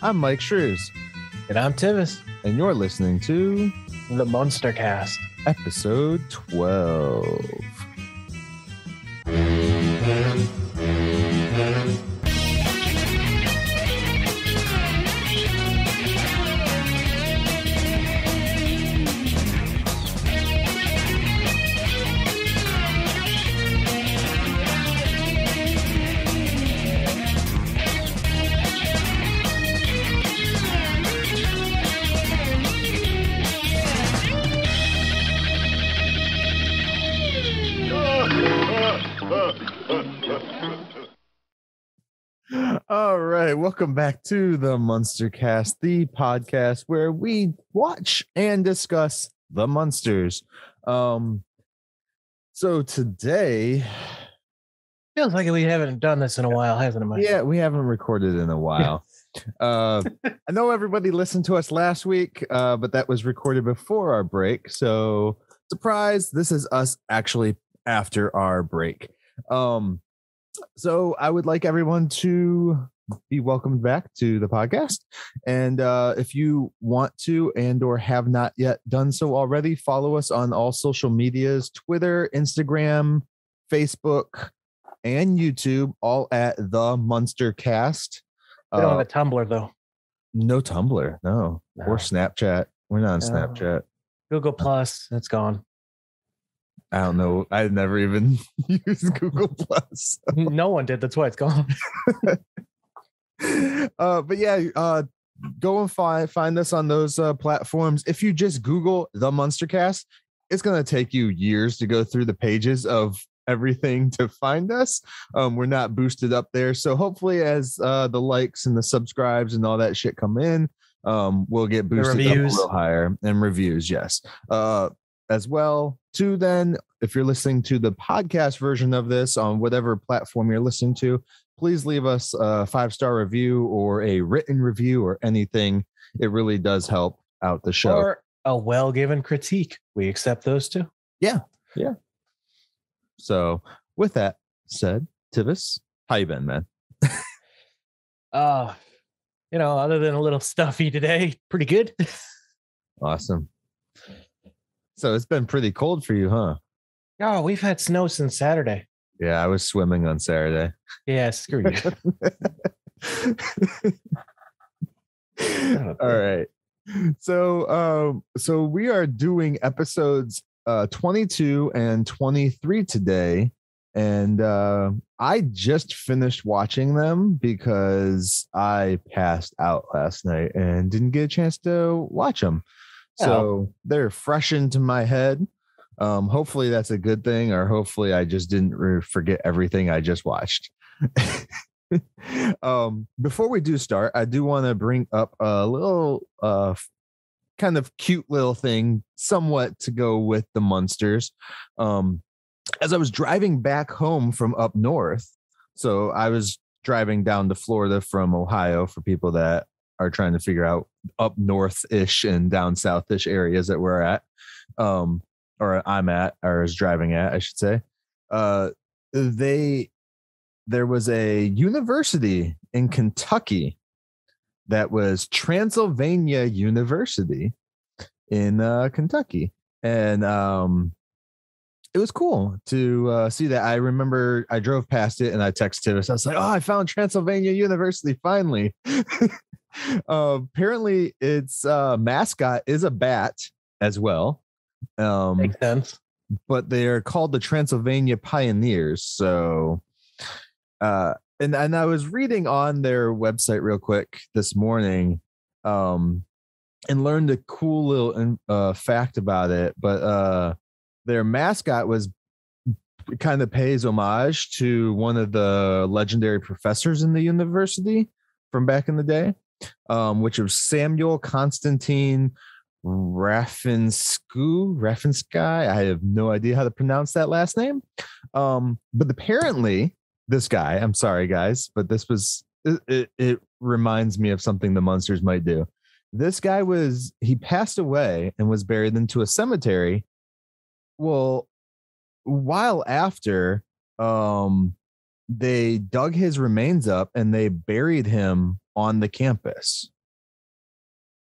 I'm Myke Shrews. And I'm Tivis. And you're listening to The Munster Cast. Episode 12. All right, welcome back to the Munster Cast, the podcast where we watch and discuss the Munsters. So today Feels like we haven't done this in a while, hasn't it, Mike? Yeah, we haven't recorded in a while. I know everybody listened to us last week, but that was recorded before our break. So surprise, this is us actually after our break. So I would like everyone to be welcomed back to the podcast. And if you want to and or have not yet done so already, follow us on all social medias, Twitter, Instagram, Facebook, and YouTube, all at the MunsterCast. We don't have a Tumblr, though. No Tumblr, no. Or Snapchat. We're not on Snapchat. Google Plus, it's gone. I don't know. I never even used Google Plus. No one did. That's why it's gone. But yeah, go and find us on those platforms. If you just Google the MunsterCast, it's going to take you years to go through the pages of everything to find us. We're not boosted up there. So hopefully as the likes and the subscribes and all that shit come in, we'll get boosted up a little higher. And reviews, yes. As well, too, then, if you're listening to the podcast version of this on whatever platform you're listening to, please leave us a 5-star review or a written review or anything. It really does help out the show. Or a well-given critique. We accept those too. Yeah. So, with that said, Tivis, how you been, man? Other than a little stuffy today, pretty good. Awesome. So it's been pretty cold for you, huh? Oh, we've had snow since Saturday. Yeah, I was swimming on Saturday. Yeah, screw you. All right. So we are doing episodes 22 and 23 today. And I just finished watching them because I passed out last night and didn't get a chance to watch them. So they're fresh into my head. Hopefully that's a good thing, or hopefully I just didn't forget everything I just watched. Before we do start, I do want to bring up a little kind of cute little thing, somewhat to go with the Munsters. As I was driving back home from up north, so I was driving down to Florida from Ohio, for people that are trying to figure out up north-ish and down south-ish areas that we're at, or I'm at, or is driving at, I should say. There was a university in Kentucky that was Transylvania University in Kentucky. And it was cool to see that. I remember I drove past it and I texted us. I was like, oh, I found Transylvania University finally. Apparently its mascot is a bat as well. Makes sense. But they are called the Transylvania Pioneers. So and I was reading on their website real quick this morning and learned a cool little fact about it. But their mascot kind of pays homage to one of the legendary professors in the university from back in the day, which was Samuel Constantine Raffensky. I have no idea how to pronounce that last name. But apparently this guy, I'm sorry guys, but this was, it reminds me of something the Munsters might do. This guy he passed away and was buried into a cemetery. Well, while after, they dug his remains up and they buried him on the campus.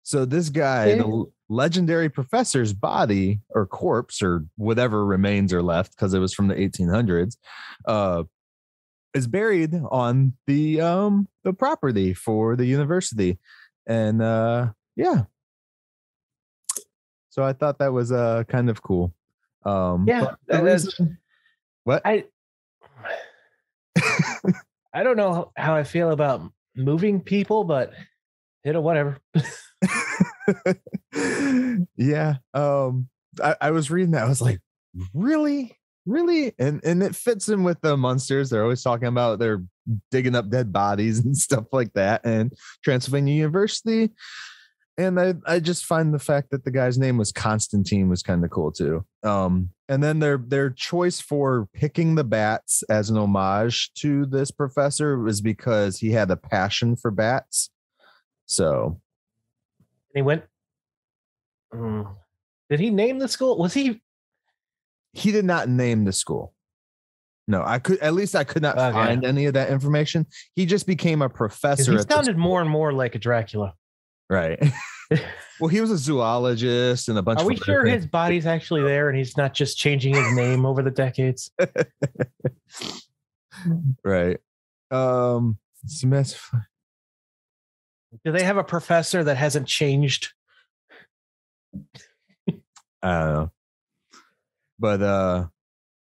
So this guy, the legendary professor's body or corpse or whatever remains are left, because it was from the 1800s, is buried on the property for the university. And yeah. So I thought that was kind of cool. Yeah, what? I don't know how I feel about moving people, but whatever. Yeah. I was reading that. I was like, really? And it fits in with the Munsters. They're always talking about they're digging up dead bodies and stuff like that. And Transylvania University. And I just find the fact that the guy's name was Constantine was kind of cool too. And then their choice for picking the bats as an homage to this professor was because he had a passion for bats. So he went. Did he name the school? Was he? He did not name the school. No, I could not find any of that information. He just became a professor. He sounded more and more like a Dracula. Right. Well, he was a zoologist and a bunch. Are we sure his body's actually there and he's not just changing his name over the decades? Right. Smith. Do they have a professor that hasn't changed? I don't know.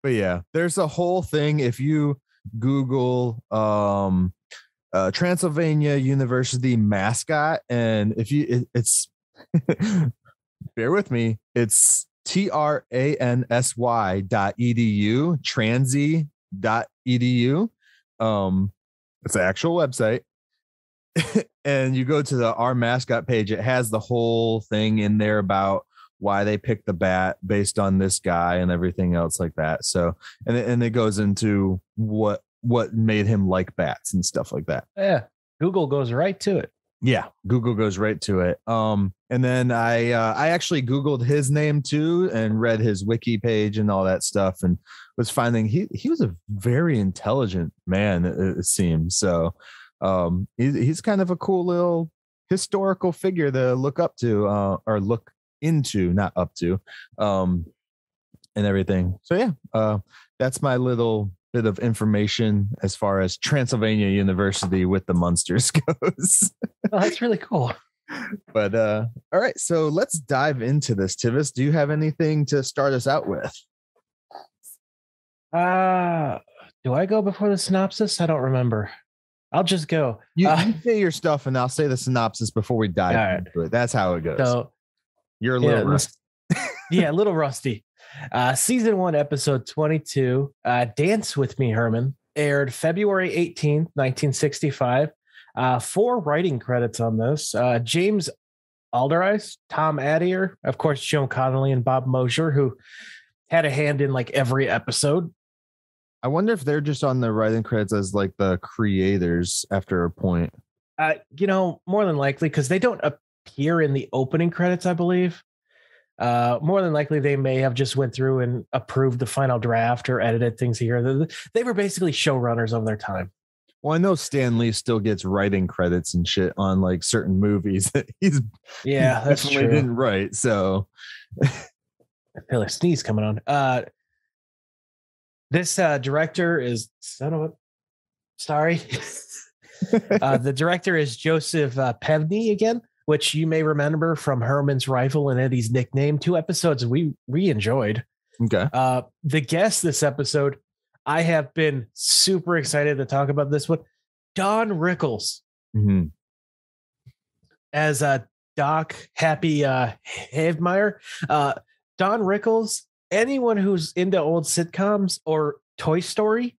But yeah, there's a whole thing. If you Google Transylvania University mascot, and if you it's bear with me, it's transy.edu, transy.edu. It's an actual website. And you go to our mascot page, it has the whole thing in there about why they picked the bat based on this guy and everything else like that. So, and it goes into what made him like bats and stuff like that. Yeah. Google goes right to it. Yeah. Google goes right to it. And then I actually Googled his name too and read his wiki page and all that stuff, and was finding he was a very intelligent man, it seems. So, he's kind of a cool little historical figure to look up to, or look into, not up to, and everything. So yeah, that's my little bit of information as far as Transylvania University with the Munsters goes. Oh, that's really cool. But all right, so let's dive into this. Tivis, do you have anything to start us out with? Do I go before the synopsis? I don't remember. I'll just go. You say your stuff and I'll say the synopsis before we dive into it. That's how it goes. So you're a little rusty. Yeah, a little rusty. Season 1, episode 22, Dance With Me Herman, aired February 18th, 1965. 4 writing credits on this. James Alderdice, Tom Addier, of course, Joan Connolly, and Bob Mosher, who had a hand in like every episode. I wonder if they're just on the writing credits as like the creators after a point. More than likely, because they don't appear in the opening credits, I believe. More than likely, they may have just went through and approved the final draft or edited things here. They were basically showrunners of their time. Well, I know Stan Lee still gets writing credits and shit on like certain movies that he's that's true. Didn't write. So I feel a sneeze coming on. This director is the director is Joseph Pevney again, which you may remember from Herman's Rifle and Eddie's Nickname, 2 episodes we enjoyed. Okay. The guest this episode, I have been super excited to talk about this one. Don Rickles as Doc Happy Havemeyer. Don Rickles, anyone who's into old sitcoms or Toy Story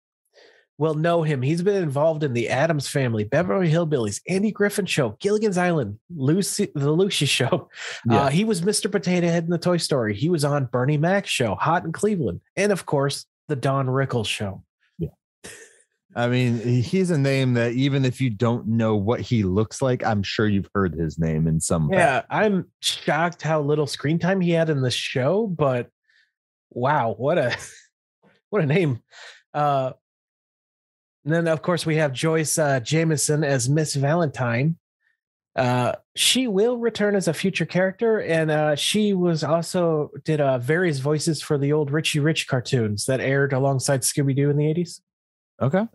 will know him. He's been involved in The Addams Family, Beverly Hillbillies, Andy Griffin Show, Gilligan's Island, The Lucy Show. Yeah. He was Mr. Potato Head in the Toy Story. He was on Bernie Mac's show, Hot in Cleveland, and of course, the Don Rickles Show. Yeah. I mean, he's a name that even if you don't know what he looks like, I'm sure you've heard his name in some. Yeah, I'm shocked how little screen time he had in the show, but wow, what a name. And then, of course, we have Joyce Jameson as Miss Valentine. She will return as a future character, and she was also did various voices for the old Richie Rich cartoons that aired alongside Scooby-Doo in the 80s. Okay.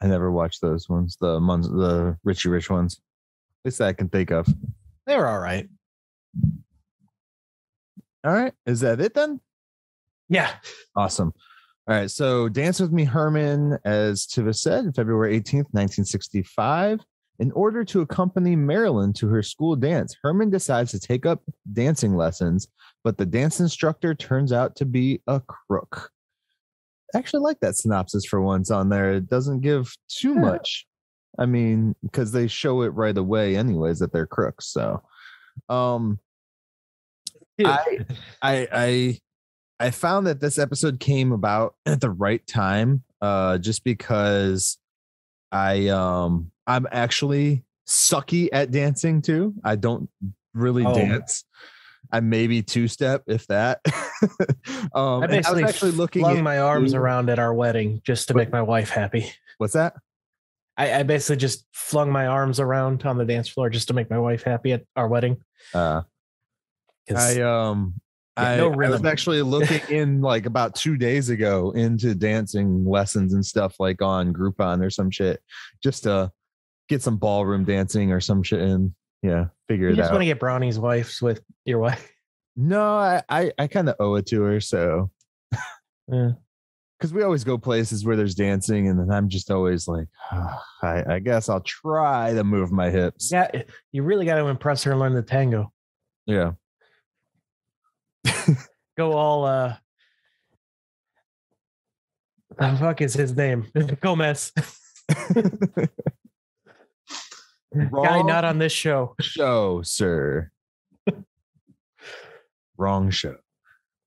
I never watched those ones, the Richie Rich ones. At least I can think of. They were all right. All right. Is that it then? Yeah. Awesome. All right. So Dance With Me Herman, as Tivis said, February 18th, 1965. In order to accompany Marilyn to her school dance, Herman decides to take up dancing lessons, but the dance instructor turns out to be a crook. I actually like that synopsis for once on there. It doesn't give too much. I mean, because they show it right away anyways that they're crooks. So I found that this episode came about at the right time, just because I'm actually sucky at dancing too. I don't really dance. I maybe two-step, if that. I basically actually flung my arms around at our wedding just to make my wife happy. What's that? I basically just flung my arms around on the dance floor just to make my wife happy at our wedding. I was actually looking in like about 2 days ago into dancing lessons and stuff like on Groupon or some shit, just to get some ballroom dancing or some shit and figure it out. You just want to get Brownie's wives with your wife? No, I kind of owe it to her. So, because we always go places where there's dancing, and then I'm just always like, I guess I'll try to move my hips. Yeah, you really got to impress her and learn the tango. Yeah. Go all the fuck is his name? Gomez. Guy not on this show, sir. Wrong show.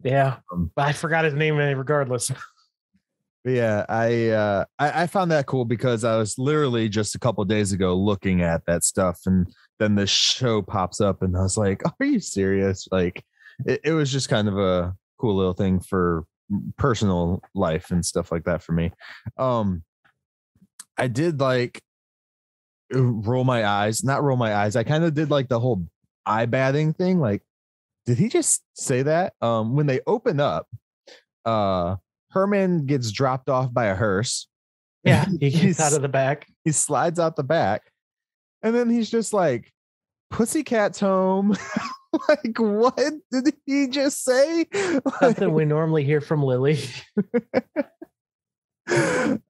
Yeah, but I forgot his name regardless. Yeah, I found that cool because I was literally just a couple of days ago looking at that stuff, and then this show pops up, and I was like, "Are you serious?" Like, it was just kind of a cool little thing for personal life and stuff like that for me. I did like roll my eyes. I kind of did like the whole eye batting thing. Like, did he just say that? When they open up, Herman gets dropped off by a hearse. Yeah, he gets out of the back. He slides out the back, and then he's just like, "Pussycat's home." Like, what did he just say? Something we normally hear from Lily. It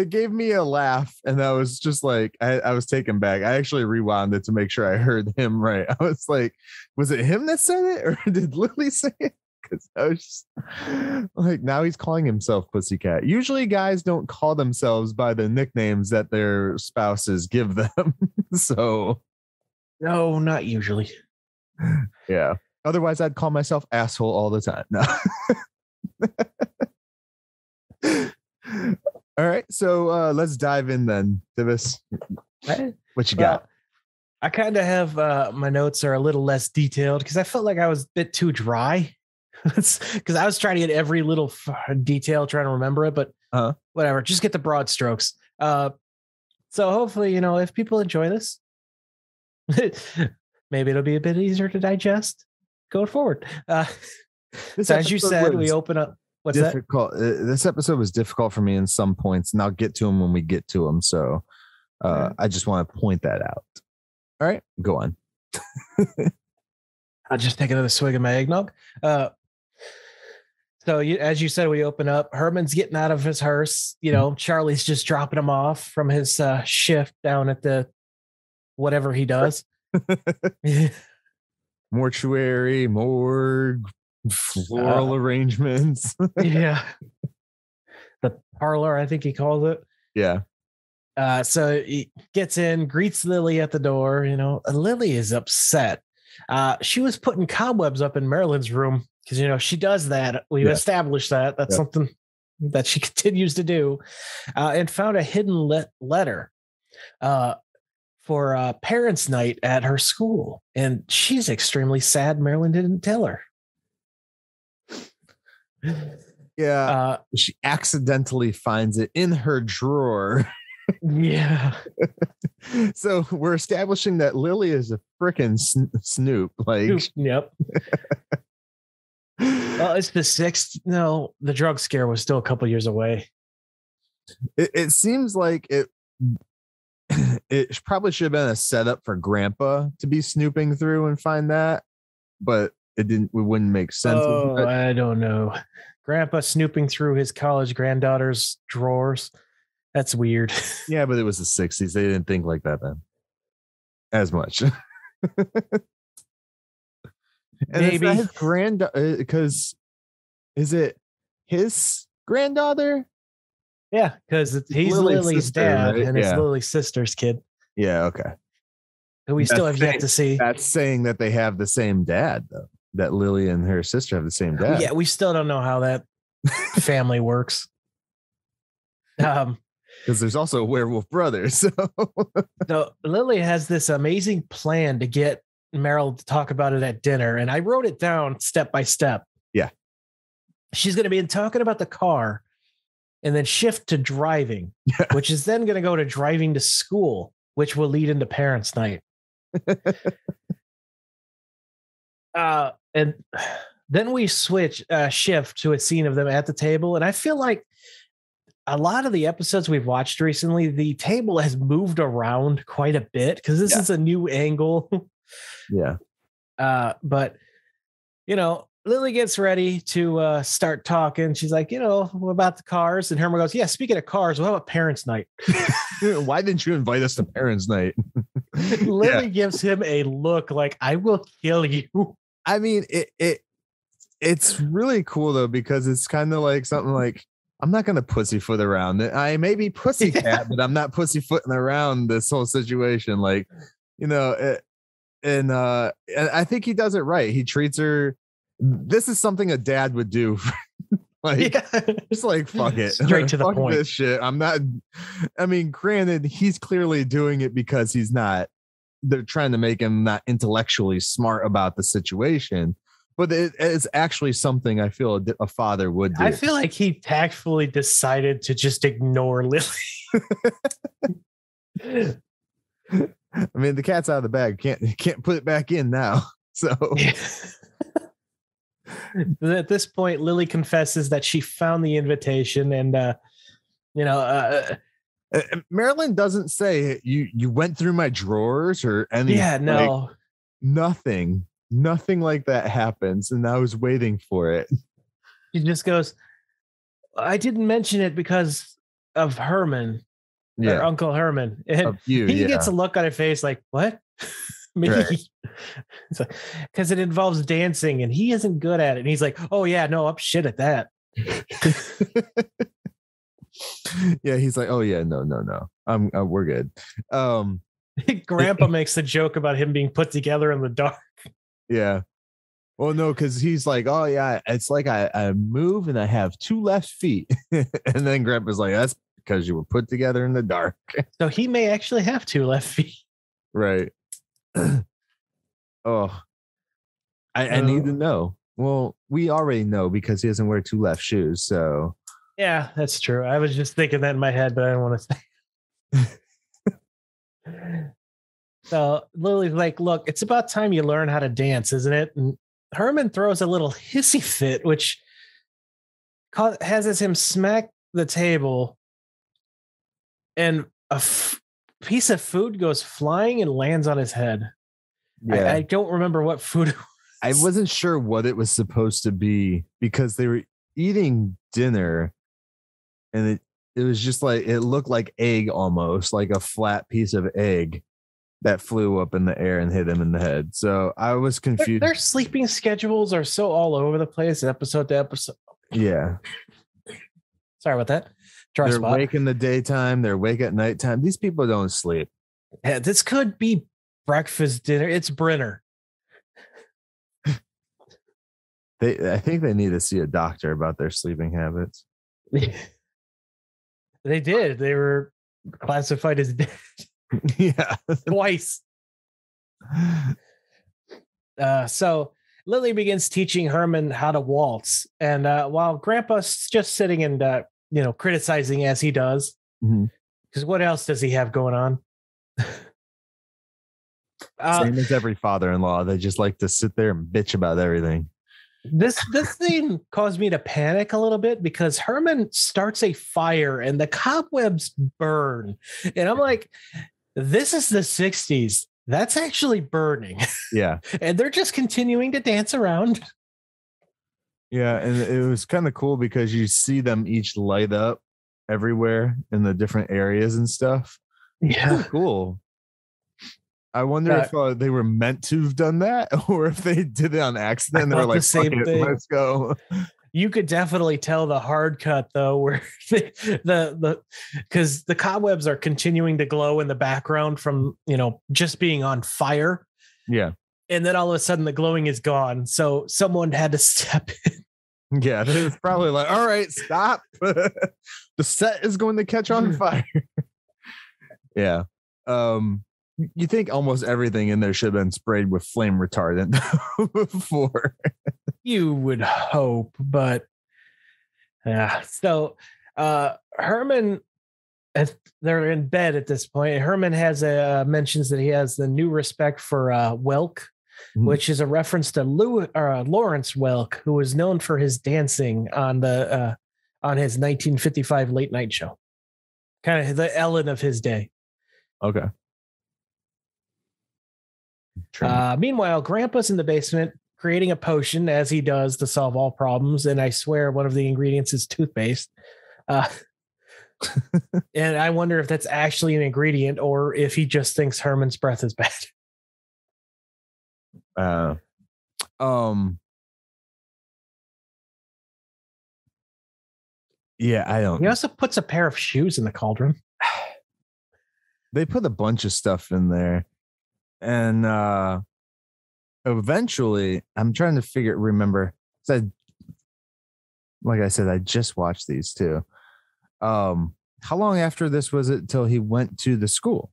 gave me a laugh, and I was just like, I was taken back. I actually rewound it to make sure I heard him right. I was like, was it him that said it, or did Lily say it? Because I was just like, now he's calling himself Pussycat. Usually guys don't call themselves by the nicknames that their spouses give them. So no, not usually. Yeah. Otherwise, I'd call myself asshole all the time. No. All right. So let's dive in then, Tivis. What you got? I kind of have my notes are a little less detailed because I felt like I was a bit too dry. Because I was trying to get every little detail, trying to remember it, but whatever. Just get the broad strokes. So hopefully, if people enjoy this, maybe it'll be a bit easier to digest going forward. So as you said, we open up. What's difficult. This episode was difficult for me in some points, and I'll get to them when we get to them. So I just want to point that out. All right, go on. I'll just take another swig of my eggnog. So as you said, we open up. Herman's getting out of his hearse. Charlie's just dropping him off from his shift down at the whatever he does. Mortuary, morgue, floral arrangements. Yeah. The parlor, I think he calls it. Yeah. So he gets in, greets Lily at the door. Lily is upset. She was putting cobwebs up in Marilyn's room because, she does that. We've established that. That's something that she continues to do, and found a hidden letter for parents' night at her school. And she's extremely sad Marilyn didn't tell her. Yeah. She accidentally finds it in her drawer. Yeah. So we're establishing that Lily is a frickin' Snoop. Like, yep. Well, it's the 6th. No, the drug scare was still a couple years away. It seems like it probably should have been a setup for Grandpa to be snooping through and find that, but it wouldn't make sense. Oh, I don't know. Grandpa snooping through his college granddaughter's drawers. That's weird. Yeah, but it was the 60s. They didn't think like that then as much. And maybe his granddaughter, because is it his granddaughter? Yeah, because he's Lily's sister, dad, right? and it's Lily's sister's kid. Yeah, okay. Who we still have yet to see. That's saying that they have the same dad, though. That Lily and her sister have the same dad. Yeah, we still don't know how that family works. Because there's also werewolf brothers. So Lily has this amazing plan to get Meryl to talk about it at dinner, and I wrote it down step by step. Yeah. She's going to be talking about the car and then shift to driving, which is then going to go to driving to school, which will lead into parents' night. And then we shift to a scene of them at the table. And I feel like a lot of the episodes we've watched recently, the table has moved around quite a bit because this is a new angle. Yeah. But, Lily gets ready to start talking. She's like, about the cars. And Herman goes, yeah, speaking of cars, what about parents' night? Why didn't you invite us to parents' night? Lily gives him a look like, I will kill you. I mean, it's really cool, though, because it's kind of like something like, I'm not going to pussyfoot around it. I may be pussycat, but I'm not pussyfooting around this whole situation. Like, and I think he does it right. He treats her. This is something a dad would do. Just like, fuck it. Straight to the fuck point. This shit. Granted, he's clearly doing it because he's not, they're trying to make him not intellectually smart about the situation, but it is actually something I feel a father would do. I feel like he tactfully decided to just ignore Lily. I mean, the cat's out of the bag. Can't put it back in now. So at this point, Lily confesses that she found the invitation, and Marilyn doesn't say you went through my drawers or anything. Yeah, no, nothing like that happens, and I was waiting for it. She just goes, I didn't mention it because of Herman. Or Uncle Herman. And he gets a look on her face like, what? Me? Because it involves dancing and he isn't good at it. And he's like, oh yeah, no, I'm shit at that. Yeah, he's like, oh yeah, no. We're good. Grandpa makes the joke about him being put together in the dark. Yeah. Well, no, because he's like, oh yeah, it's like I move and I have 2 left feet. And then Grandpa's like, that's because you were put together in the dark. So he may actually have 2 left feet. Right. Oh, I need to know. Well, we already know because he doesn't wear 2 left shoes. So yeah, that's true. I was just thinking that in my head, but I don't want to say. So Lily's like, look, it's about time you learn how to dance, isn't it? And Herman throws a little hissy fit, which has him smack the table, and a piece of food goes flying and lands on his head. Yeah. I don't remember what food it was. I wasn't sure what it was supposed to be because they were eating dinner, and it was just like, it looked like egg, almost like a flat piece of egg that flew up in the air and hit him in the head. So I was confused. Their sleeping schedules are so all over the place, episode to episode. Yeah. Sorry about that. They're awake in the daytime. They're awake at nighttime. These people don't sleep. Yeah, this could be breakfast, dinner. It's Brenner. I think they need to see a doctor about their sleeping habits. They did. They were classified as dead. Yeah. Twice. So Lily begins teaching Herman how to waltz. And while Grandpa's just sitting and, criticizing as he does, Because what else does he have going on? Same as every father-in-law. They just like to sit there and bitch about everything. This thing caused me to panic a little bit because Herman starts a fire and the cobwebs burn. And I'm like, this is the 60s. That's actually burning. Yeah. And they're just continuing to dance around. Yeah. And it was kind of cool because you see them each light up everywhere in the different areas and stuff. Yeah. Really cool. I wonder if they were meant to have done that or if they did it on accident. They were like, same thing. Let's go. You could definitely tell the hard cut though, where because the cobwebs are continuing to glow in the background from, just being on fire. Yeah. And then all of a sudden the glowing is gone. So someone had to step in. Yeah. It was probably like, all right, stop. The set is going to catch on fire. Yeah. You think almost everything in there should have been sprayed with flame retardant before. You would hope, but yeah. So Herman, they're in bed at this point. Herman has mentions that he has the new respect for Welk, which is a reference to Lawrence Welk, who was known for his dancing on his 1955 late night show, kind of the Ellen of his day. Okay. Meanwhile, Grandpa's in the basement creating a potion, as he does, to solve all problems. And I swear one of the ingredients is toothpaste. And I wonder if that's actually an ingredient or if he just thinks Herman's breath is bad. Yeah, I don't. He also puts a pair of shoes in the cauldron. They put a bunch of stuff in there. And eventually, I'm trying to remember. Like I said, I just watched these two. How long after this was it till he went to the school?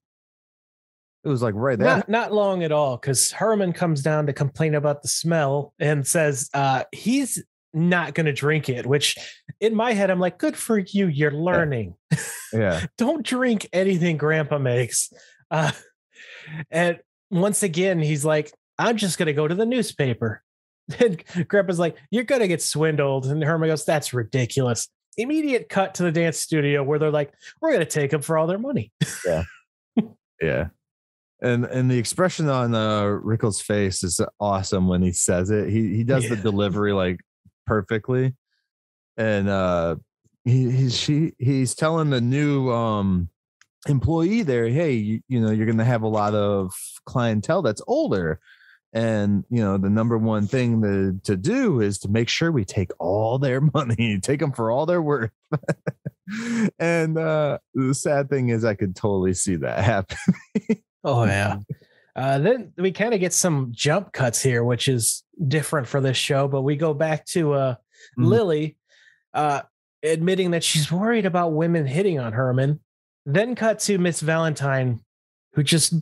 It was like right there. Not long at all, because Herman comes down to complain about the smell and says he's not going to drink it, which in my head, I'm like, good for you. You're learning. Yeah. Don't drink anything Grandpa makes. And once again, he's like, I'm just going to go to the newspaper. And Grandpa's like, you're going to get swindled. And Herman goes, that's ridiculous. Immediate cut to the dance studio where they're like, we're going to take them for all their money. Yeah. Yeah. And the expression on Rickles' face is awesome when he says it. He does the delivery like perfectly. And he's telling the new employee there, hey, you're going to have a lot of clientele that's older, and the number one thing to do is to make sure we take all their money, take them for all they're worth. And the sad thing is I could totally see that happen. Oh yeah. Then we kind of get some jump cuts here, which is different for this show, but we go back to Lily admitting that she's worried about women hitting on Herman. Then cut to Miss Valentine, who just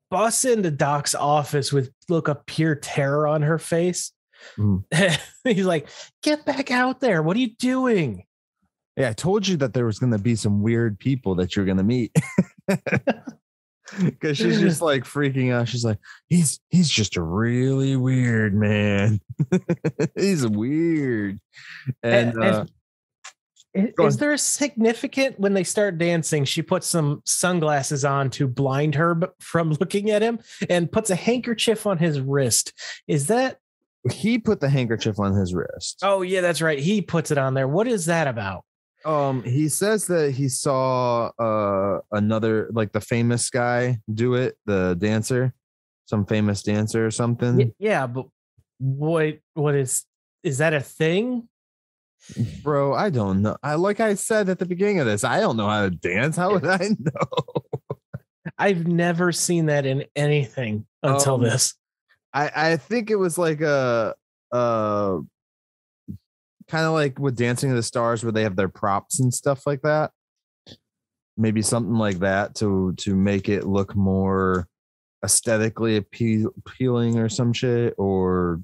busts into Doc's office with look of pure terror on her face. He's like, get back out there. What are you doing? Yeah, I told you that there was going to be some weird people that you're going to meet. Because she's just like freaking out. She's like, he's just a really weird man. He's weird. And is there a significant when they start dancing? She puts some sunglasses on to blind her from looking at him and puts a handkerchief on his wrist. Is that he put the handkerchief on his wrist? Oh, yeah, that's right. He puts it on there. What is that about? He says that he saw another, like the famous guy do it, the dancer, some famous dancer or something. Yeah, but what is that a thing? Bro, I don't know. Like I said at the beginning of this, I don't know how to dance. How would I know? I've never seen that in anything until this. I think it was like a kind of like with Dancing with the Stars where they have their props and stuff like that. Maybe something like that to make it look more aesthetically appealing or some shit, or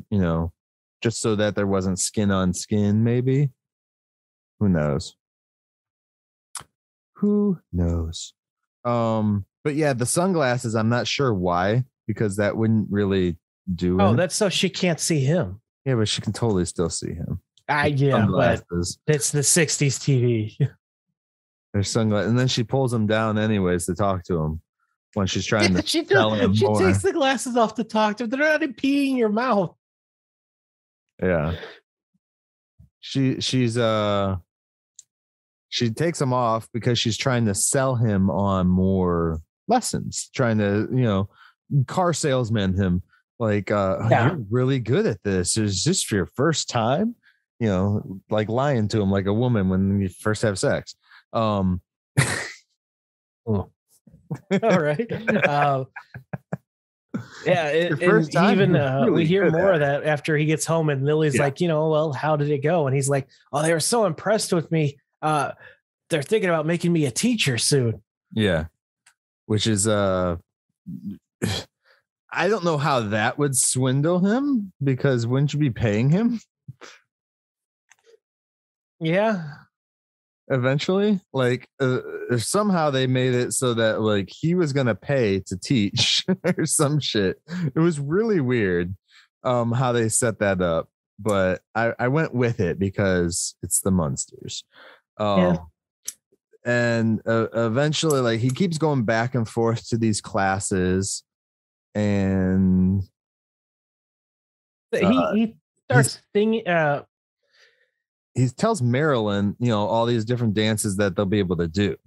just so that there wasn't skin on skin, maybe. Who knows? Who knows? But yeah, the sunglasses, I'm not sure why, because that wouldn't really do Oh, it. that's so she can't see him. Yeah, but she can totally still see him. Yeah, but it's the 60s TV. Their sunglasses, and then she pulls them down anyways to talk to him when she's trying to tell him she more. takes the glasses off to talk to him. They're not peeing your mouth. Yeah. She takes them off because she's trying to sell him on more lessons, trying to, car salesman him. Like, you're really good at this. Is this for your first time? Like lying to him like a woman when you first have sex. All right. We hear more of that after he gets home, and Lily's like, well, how did it go? And he's like, oh, they were so impressed with me. They're thinking about making me a teacher soon. Yeah. Which is, I don't know how that would swindle him, because wouldn't you be paying him? Yeah. Eventually, like somehow they made it so that like he was gonna pay to teach or some shit. It was really weird how they set that up, but I went with it because it's the Munsters. And eventually, like, he keeps going back and forth to these classes, and he starts singing. He tells Marilyn, all these different dances that they'll be able to do.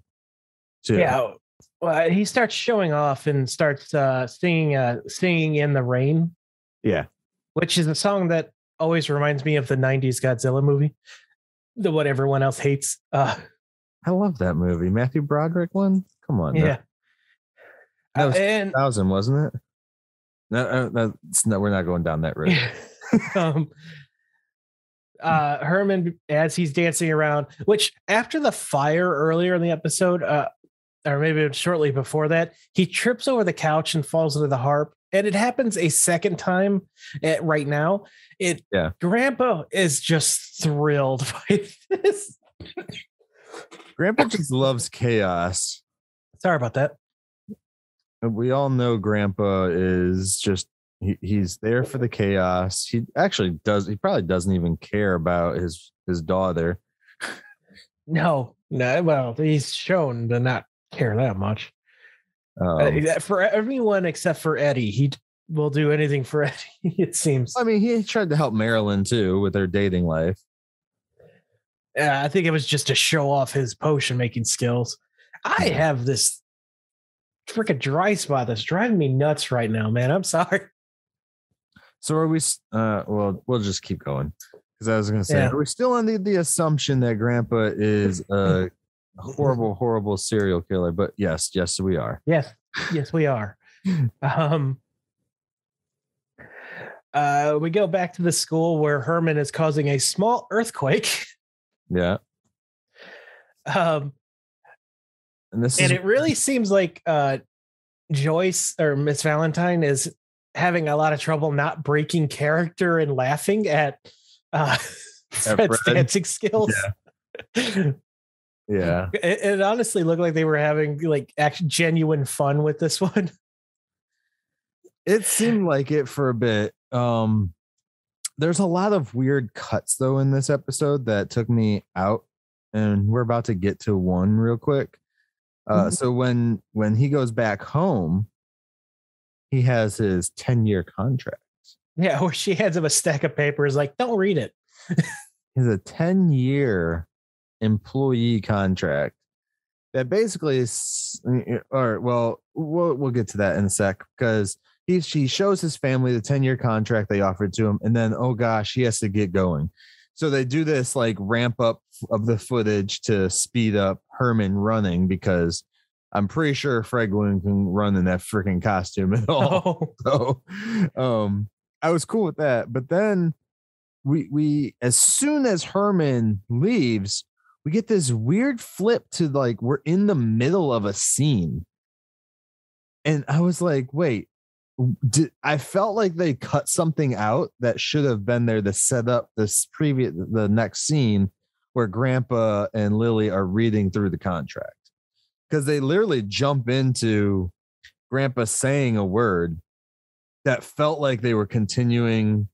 Too. Yeah. Well, he starts showing off and starts singing In the Rain. Yeah. Which is a song that always reminds me of the 90s Godzilla movie. The what everyone else hates. I love that movie. Matthew Broderick one? Come on. Yeah. That was 2000, wasn't it? No, we're not going down that road. Herman, as he's dancing around, which after the fire earlier in the episode, or maybe shortly before that, he trips over the couch and falls into the harp. And it happens a second time right now. Grandpa is just thrilled by this. Grandpa just loves chaos. Sorry about that. We all know Grandpa is just he's there for the chaos. He probably doesn't even care about his daughter. No, well, he's shown to not care that much. For everyone except for Eddie, he will do anything for Eddie, it seems. I mean, he tried to help Marilyn too with her dating life. I think it was just to show off his potion making skills. I have this freaking dry spot that's driving me nuts right now, man. I'm sorry. So are we? Well, we'll just keep going, because I was going to say, are we still under the assumption that Grandpa is a horrible, horrible serial killer? But yes, we are. Yes, we are. We go back to the school where Herman is causing a small earthquake. Yeah. And it really seems like Joyce or Miss Valentine is having a lot of trouble not breaking character and laughing at Fred's dancing skills. Yeah. It honestly looked like they were having like actually genuine fun with this one. It seemed like it for a bit. There's a lot of weird cuts though in this episode that took me out, and we're about to get to one real quick. So when he goes back home, he has his 10-year contract. Yeah, where she hands him a stack of papers like, don't read it. He's a 10-year employee contract that basically is, we'll get to that in a sec, because she shows his family the 10-year contract they offered to him, and then, oh gosh, he has to get going. So they do this like ramp up of the footage to speed up Herman running, because I'm pretty sure Fred Gwynn can run in that freaking costume at all. So I was cool with that. But then we as soon as Herman leaves, we get this weird flip to like we're in the middle of a scene. And I was like, wait, I felt like they cut something out that should have been there to set up the next scene where Grandpa and Lily are reading through the contract. because they literally jump into Grandpa saying a word that felt like they were continuing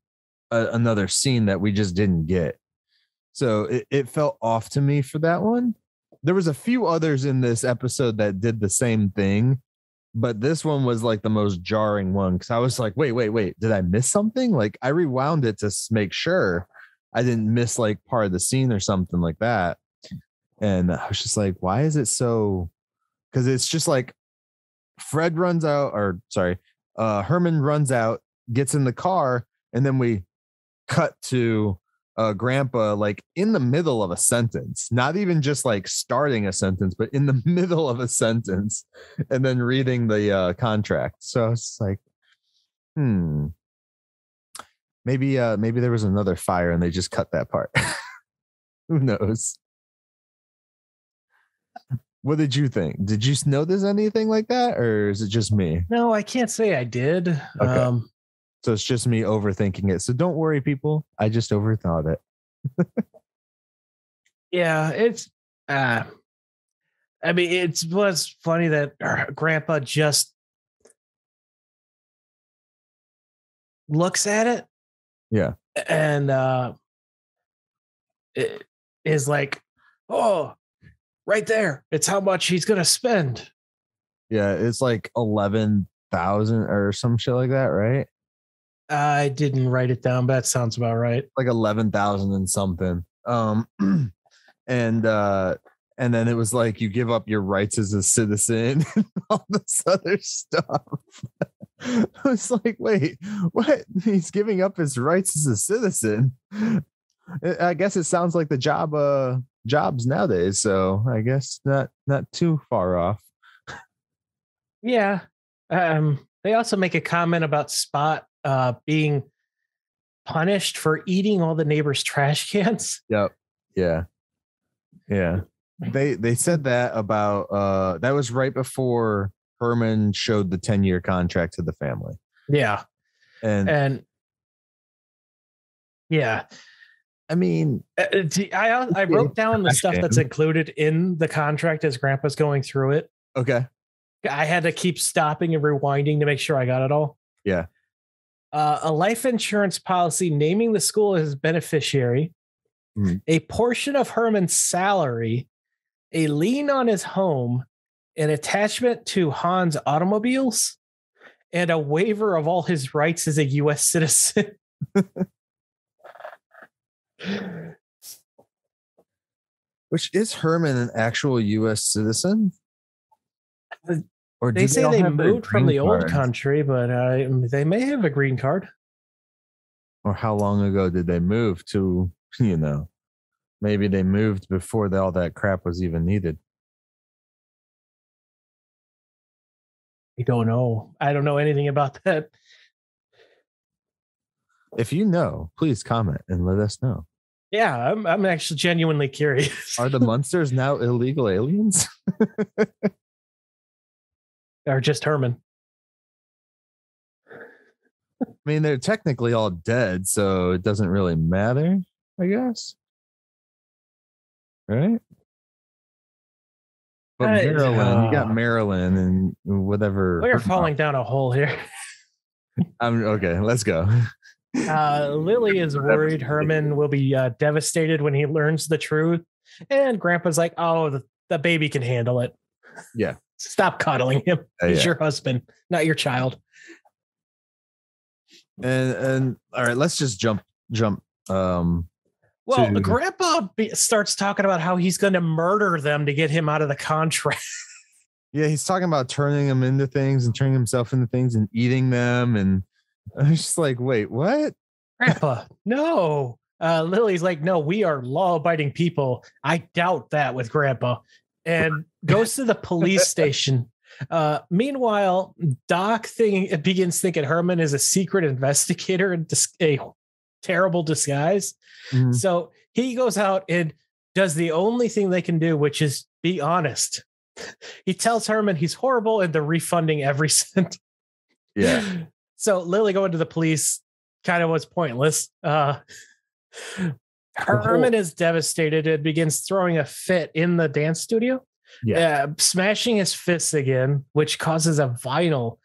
another scene that we just didn't get. So it felt off to me for that one. There was a few others in this episode that did the same thing, but this one was like the most jarring one because I was like, wait, did I miss something? Like I rewound it to make sure I didn't miss like part of the scene or something like that. And I was just like, why is it so? Because it's just like Herman runs out, gets in the car, and then we cut to Grandpa like in the middle of a sentence, not even just like starting a sentence, but in the middle of a sentence, and then reading the contract. So it's like, maybe there was another fire and they just cut that part. Who knows? What did you think? Did you notice anything like that, or is it just me? No, I can't say I did. Okay. So it's just me overthinking it. So don't worry, people. I just overthought it. Yeah, it's. I mean, it was funny that Grandpa just looks at it. Yeah, and it is like, oh, right there. It's how much he's gonna spend. Yeah, it's like 11,000 or some shit like that, right? I didn't write it down, but that sounds about right. Like 11,000 and something. And then it was like you give up your rights as a citizen and all this other stuff. I was like, wait, what? He's giving up his rights as a citizen. I guess it sounds like the jobs nowadays. So I guess not too far off. Yeah. They also make a comment about Spot being punished for eating all the neighbors' trash cans. Yep. Yeah. They said that about that was right before Herman showed the 10-year contract to the family. Yeah. And yeah. I mean, I wrote down the stuff that's included in the contract as Grandpa's going through it. Okay. I had to keep stopping and rewinding to make sure I got it all. Yeah. A life insurance policy naming the school as beneficiary, a portion of Herman's salary, a lien on his home, an attachment to Han's automobiles, and a waiver of all his rights as a U.S. citizen. Which is Herman an actual U.S. citizen? Or they say they moved from the old country, but they may have a green card. Or how long ago did they move to, maybe they moved before all that crap was even needed. I don't know. I don't know anything about that. If you know, please comment and let us know. Yeah, I'm actually genuinely curious. Are the Munsters now illegal aliens? Or just Herman? I mean, they're technically all dead, so it doesn't really matter, I guess. Right? But Maryland, you got Maryland and whatever. We're falling down a hole here. Okay, let's go. Lily is worried Herman will be devastated when he learns the truth. And Grandpa's like, oh, the baby can handle it. Yeah. Stop cuddling him. He's your husband, not your child. And all right, let's just jump. Grandpa starts talking about how he's going to murder them to get him out of the contract. Yeah, he's talking about turning him into things and turning himself into things and eating them. And I was just like, wait, what? Grandpa, no. Lily's like, no, we are law-abiding people. I doubt that with Grandpa. And goes to the police station. Meanwhile, Doc begins thinking Herman is a secret investigator in a terrible disguise. Mm-hmm. So he goes out and does the only thing they can do, which is be honest. He tells Herman he's horrible and they're refunding every cent. Yeah. So Lily going to the police kind of was pointless. Herman is devastated and begins throwing a fit in the dance studio. smashing his fists again, which causes a vinyl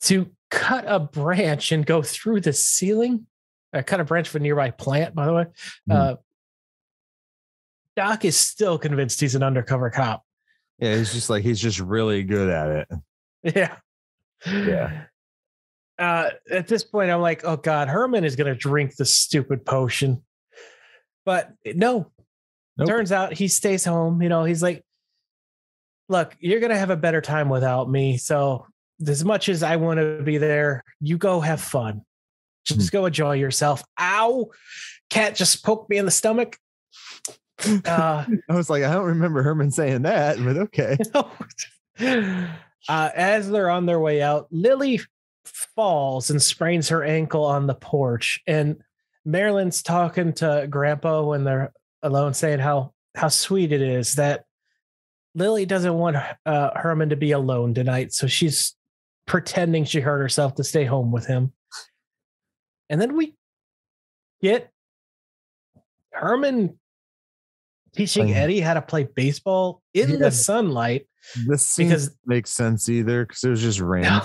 to cut a branch and go through the ceiling. Cut a branch of a nearby plant, by the way. Doc is still convinced he's an undercover cop. Yeah, he's just really good at it. Yeah. Yeah. At this point, I'm like, oh God, Herman is going to drink the stupid potion. But no, turns out he stays home. He's like, look, you're going to have a better time without me. So as much as I want to be there, you go have fun. Just go enjoy yourself. Ow. Cat just poked me in the stomach. I was like, I don't remember Herman saying that, but okay. As they're on their way out, Lily falls and sprains her ankle on the porch, and Marilyn's talking to Grandpa when they're alone, saying how sweet it is that Lily doesn't want Herman to be alone tonight, so she's pretending she hurt herself to stay home with him. And then we get Herman teaching Eddie how to play baseball in the sunlight. This because makes sense either, because it was just rain. No.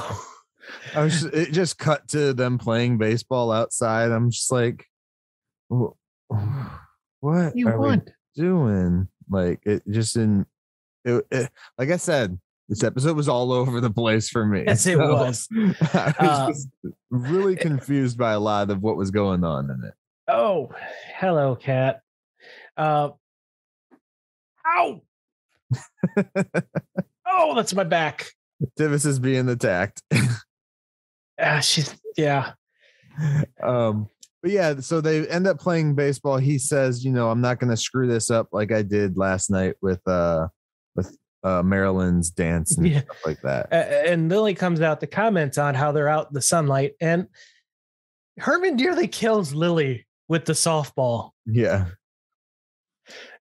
It just cut to them playing baseball outside. I'm just like, what you are we doing? Like, it just didn't. Like I said, this episode was all over the place for me. Yes, it was. I was just really confused by a lot of what was going on in it. Oh, hello, Cat. Ow! Oh, that's my back. Tivis is being attacked. But yeah, so they end up playing baseball. He says, I'm not going to screw this up like I did last night with Marilyn's dance and stuff like that. And Lily comes out to comment on how they're out in the sunlight, and Herman nearly kills Lily with the softball. Yeah.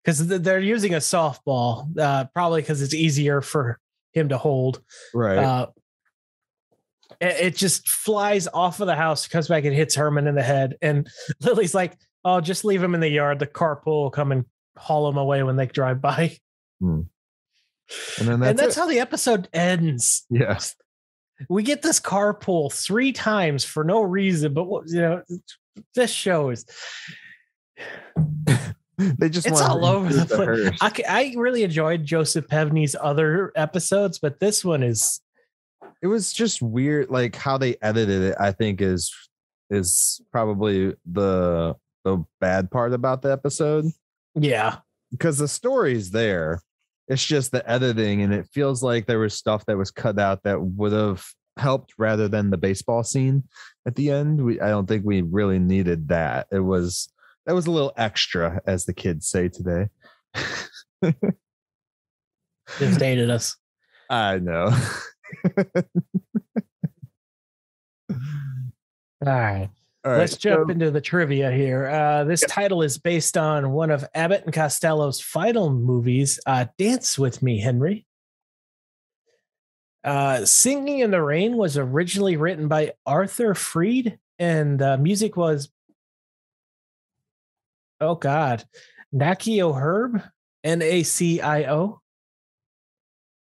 Because they're using a softball, probably because it's easier for him to hold. Right. It just flies off of the house, comes back and hits Herman in the head. And Lily's like, oh, just leave him in the yard. The carpool will come and haul him away when they drive by. And then that's how the episode ends. Yes. We get this carpool 3 times for no reason, but this show is... It's all over the place. I really enjoyed Joseph Pevney's other episodes, but this one it was just weird, like how they edited it. I think is probably the bad part about the episode. Yeah, because the story's there, it's just the editing, and it feels like there was stuff that was cut out that would have helped rather than the baseball scene at the end. I don't think we really needed that. That was a little extra, as the kids say today. Just dated us. I know. All right. Let's jump into the trivia here. This title is based on one of Abbott and Costello's final movies, Dance With Me, Henry. Singing in the Rain was originally written by Arthur Freed, and music was Nacio Herb, Nacio.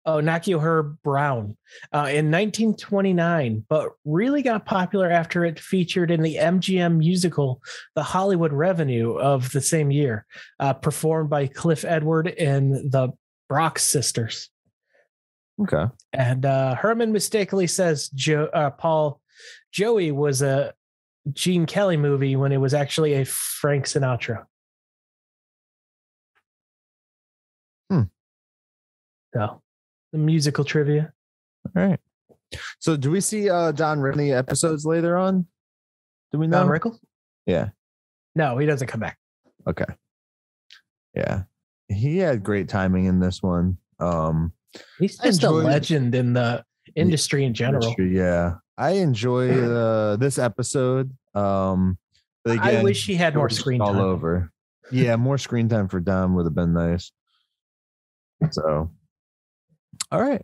Oh, Nacio Herb Brown in 1929, but really got popular after it featured in the MGM musical, The Hollywood Revenue of the same year, performed by Cliff Edward and the Brock Sisters. Okay. And Herman mistakenly says Joey was a Gene Kelly movie when it was actually a Frank Sinatra. So, the musical trivia. All right. So, do we see Don Rickles episodes later on? Do we know? Don Rickles? Yeah. No, he doesn't come back. Okay. Yeah. He had great timing in this one. He's just a legend in the industry in general. Yeah. I enjoy this episode. But again, I wish he had more screen time. All over. Yeah, more screen time for Don would have been nice. So, all right.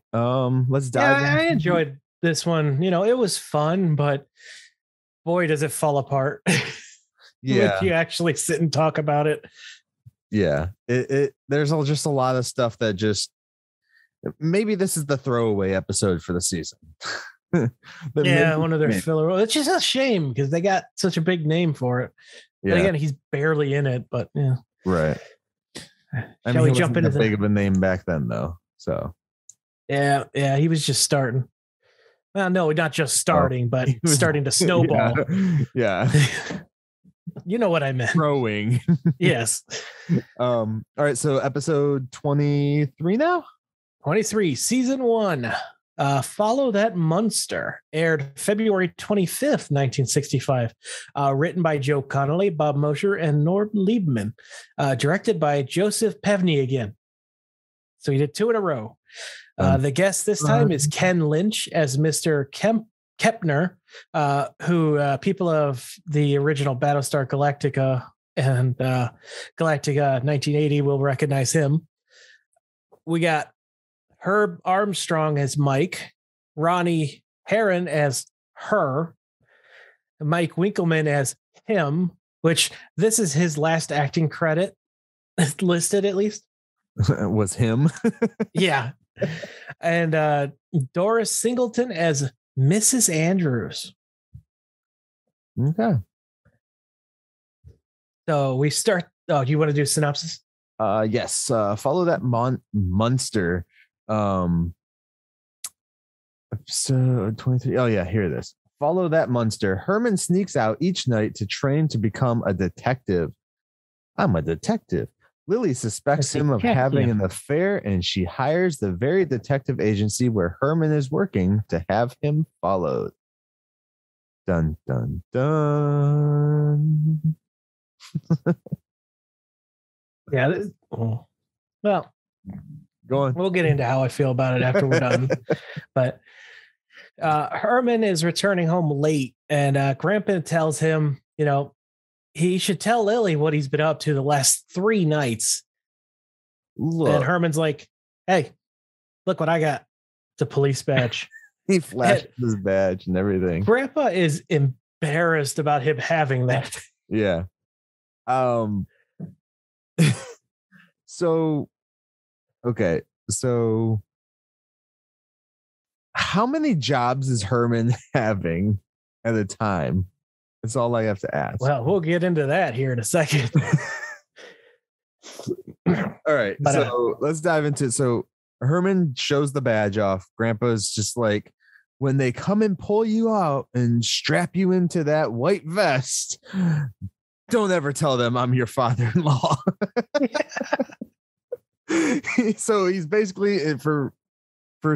Let's dive in. I enjoyed this one. It was fun, but boy, does it fall apart. Yeah. If you actually sit and talk about it. Yeah. There's just a lot of stuff that just Maybe this is the throwaway episode for the season. One of their filler. It's just a shame because they got such a big name for it. Yeah. And again, he's barely in it, but yeah. Right. I mean, he wasn't that big of a name back then, though. So. Yeah, he was just starting. Well, no, not just starting, but starting to snowball. Yeah. You know what I meant. Growing. Yes. All right. So episode 23 now? 23, season 1. Follow That Munster aired February 25th, 1965. Written by Joe Connolly, Bob Mosher, and Nord Liebman. Directed by Joseph Pevney again. So he did 2 in a row. The guest this time is Ken Lynch as Mr. Kepner, who people of the original Battlestar Galactica and Galactica 1980 will recognize him. We got Herb Armstrong as Mike, Ronnie Herron as her, Mike Winkleman as him, which this is his last acting credit listed at least. Was him. Yeah. And Doris Singleton as Mrs. Andrews. Okay. So we start. Oh, do you want to do synopsis? Yes. Follow That Munster. Episode 23. Oh yeah, here it is. Follow That Munster. Herman sneaks out each night to train to become a detective. I'm a detective. Lily suspects him of having an affair, and she hires the very detective agency where Herman is working to have him followed. Dun, dun, dun. Yeah. Well, go on. We'll get into how I feel about it after we're done. But Herman is returning home late, and Grandpa tells him, he should tell Lily what he's been up to the last 3 nights. Look. And Herman's like, hey, look what I got. It's a police badge. He flashed his badge and everything. Grandpa is embarrassed about him having that. Yeah. So, okay. So how many jobs is Herman having at a time? That's all I have to ask. Well, we'll get into that here in a second. All right. But, so let's dive into it. So Herman shows the badge off. Grandpa's just like, when they come and pull you out and strap you into that white vest, don't ever tell them I'm your father-in-law. So he's basically, for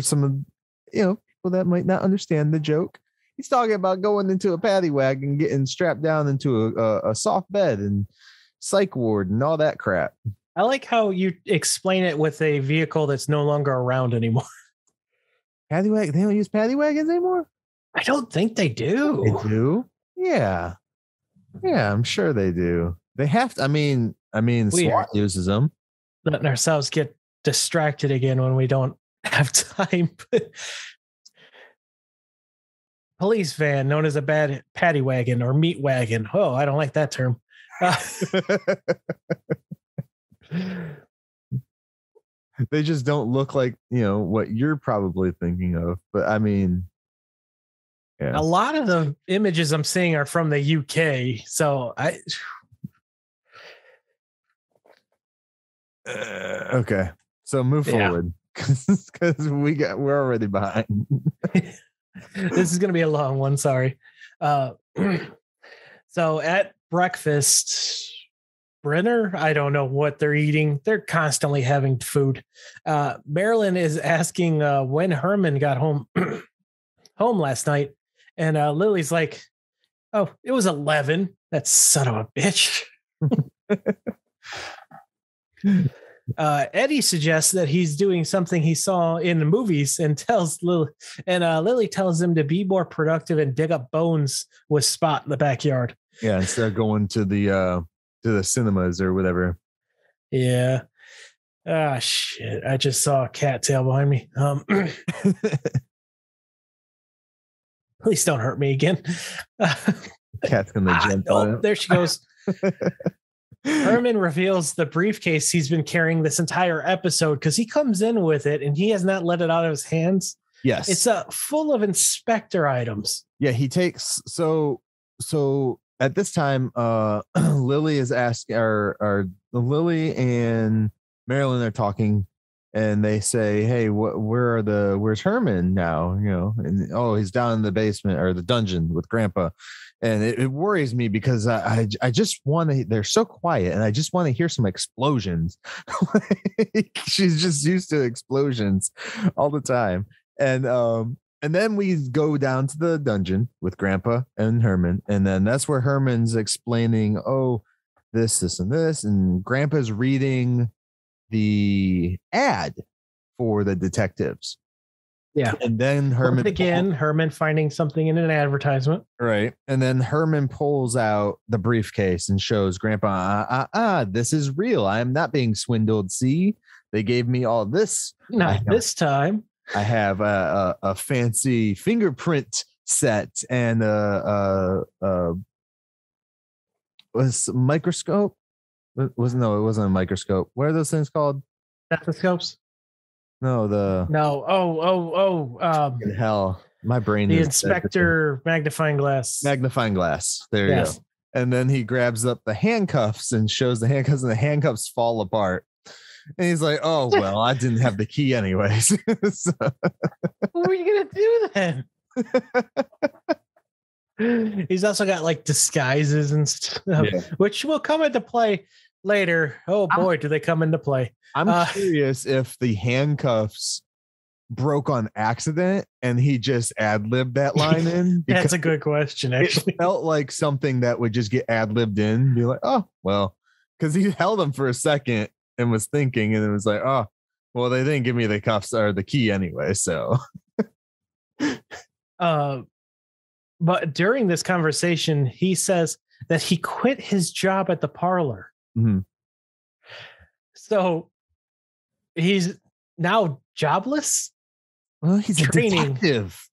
some, people that might not understand the joke, he's talking about going into a paddy wagon and getting strapped down into a soft bed and psych ward and all that crap. I like how you explain it with a vehicle that's no longer around anymore. Paddy wagon? They don't use paddy wagons anymore? I don't think they do. They do? Yeah. Yeah, I'm sure they do. They have to. I mean, SWAT uses them. Letting ourselves get distracted again when we don't have time. Police van known as a bad paddy wagon or meat wagon. Oh, I don't like that term. They just don't look like, what you're probably thinking of. But I mean, yeah. A lot of the images I'm seeing are from the UK. So okay. So move forward because we're already behind. This is going to be a long one. Sorry. So at breakfast, Brenner, I don't know what they're eating. They're constantly having food. Marilyn is asking when Herman got home last night. And Lily's like, oh, it was 11. That son of a bitch. Eddie suggests that he's doing something he saw in the movies and tells Lily, and Lily tells him to be more productive and dig up bones with Spot in the backyard. Yeah, instead of going to the cinemas or whatever. Yeah. Ah, shit. I just saw a cattail behind me. Please don't hurt me again. Cat's gonna jump on it. There she goes. Herman reveals the briefcase he's been carrying this entire episode because he comes in with it and he has not let it out of his hands. Yes. It's full of inspector items. Yeah, he takes so at this time, Lily is asking, or Lily and Marilyn are talking, and they say, "Hey, where's Herman now?" You know, and he's down in the basement or the dungeon with Grandpa, and it worries me because I just want to. They're so quiet, and I just want to hear some explosions. She's just used to explosions all the time, and then we go down to the dungeon with Grandpa and Herman. And then that's where Herman's explaining, this, and this. And Grandpa's reading the ad for the detectives. Yeah. And then Herman finding something in an advertisement. Right. And then Herman pulls out the briefcase and shows Grandpa, this is real. I am not being swindled. See, they gave me all this. Not this time. I have a fancy fingerprint set and was a microscope. It wasn't a microscope. What are those things called? Stethoscopes? No. Hell, my brain. The inspector magnifying glass. Magnifying glass. There you go. And then he grabs up the handcuffs and shows the handcuffs, and the handcuffs fall apart. And he's like, "Oh well, I didn't have the key anyways." So. What are you gonna do then? He's also got like disguises and stuff, which will come into play later. Oh boy, do they come into play? I'm curious if the handcuffs broke on accident and he just ad-libbed that line in. That's a good question. Actually, it felt like something that would just get ad-libbed in. Be like, "Oh well," because he held them for a second and was thinking, and it was like, "Oh, well, they didn't give me the cuffs or the key anyway." So, but during this conversation, he says that he quit his job at the parlor. Mm-hmm. So he's now jobless. Well, he's training. A detective.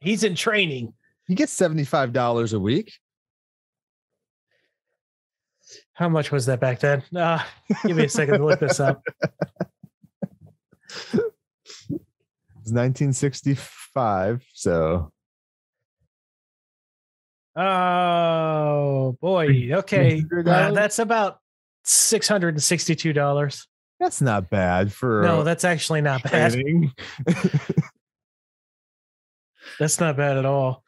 He's in training. He gets $75 a week. How much was that back then? Give me a second to look this up. It's 1965, so. Oh boy! Okay, that's about $662. That's not bad for. No, that's actually not bad. That's not bad at all.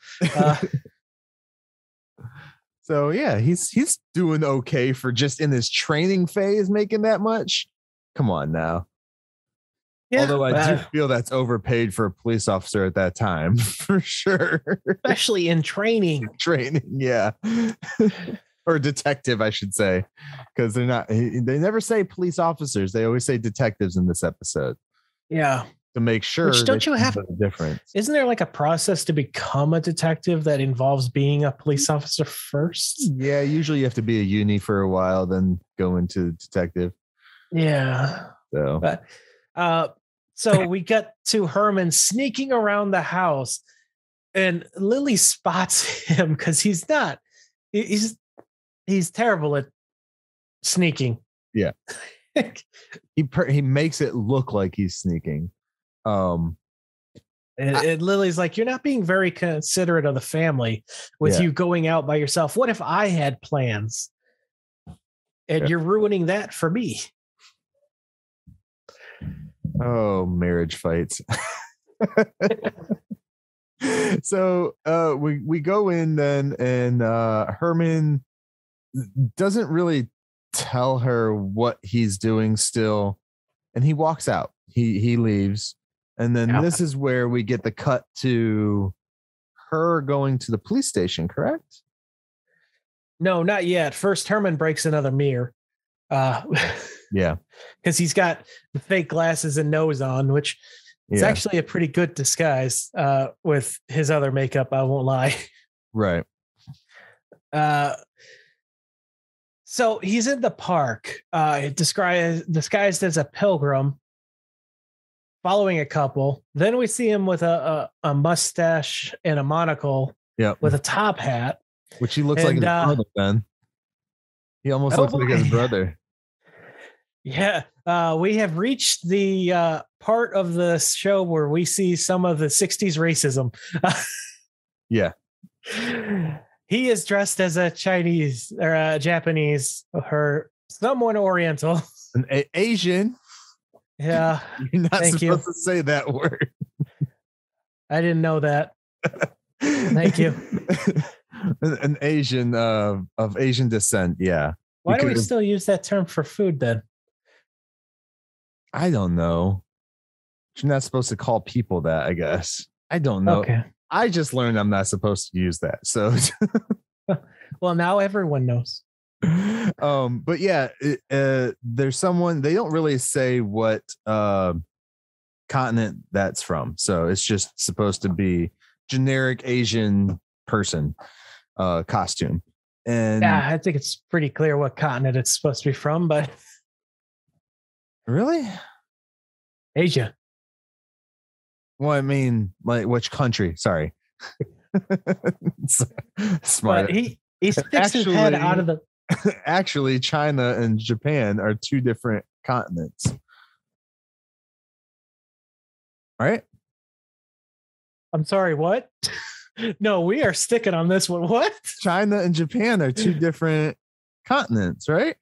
So yeah, he's doing okay for just in his training phase making that much. Come on now. Yeah, although I do feel that's overpaid for a police officer at that time, for sure. Especially in training. Yeah. Or detective, I should say. Because they never say police officers. They always say detectives in this episode. Yeah. To make sure. Which don't you have the difference? Isn't there like a process to become a detective that involves being a police officer first? Yeah, usually you have to be a uni for a while, then go into detective. Yeah. So we get to Herman sneaking around the house, and Lily spots him because he's terrible at sneaking. Yeah. He makes it look like he's sneaking. And Lily's like, "You're not being very considerate of the family with you going out by yourself. What if I had plans? And you're ruining that for me." Oh, marriage fights. So we go in then, and Herman doesn't really tell her what he's doing still, and he walks out. He leaves. And then this is where we get the cut to her going to the police station, correct? No, not yet. First, Herman breaks another mirror. Yeah. Because he's got the fake glasses and nose on, which is actually a pretty good disguise with his other makeup, I won't lie. Right. So he's in the park, disguised as a pilgrim, following a couple. Then we see him with a mustache and a monocle with a top hat. Which he looks like his brother then. He almost looks like his brother. Yeah. We have reached the part of the show where we see some of the 60s racism. Yeah. He is dressed as a Chinese or a Japanese or someone Oriental. An Asian. Yeah. You're not supposed to say that word. I didn't know that. Thank you. An Asian of Asian descent. Yeah. Why do we still use that term for food then? I don't know. You're not supposed to call people that, I guess. I don't know. Okay. I just learned I'm not supposed to use that. So well, now everyone knows. But yeah, there's someone, they don't really say what continent that's from. So it's just supposed to be generic Asian person costume. And yeah, I think it's pretty clear what continent it's supposed to be from, but really? Asia. Well, I mean, like which country? Sorry. Smart. But he sticks his head out of the. Actually, China and Japan are two different continents. Right? I'm sorry, what? No, we are sticking on this one. What? China and Japan are two different continents, right?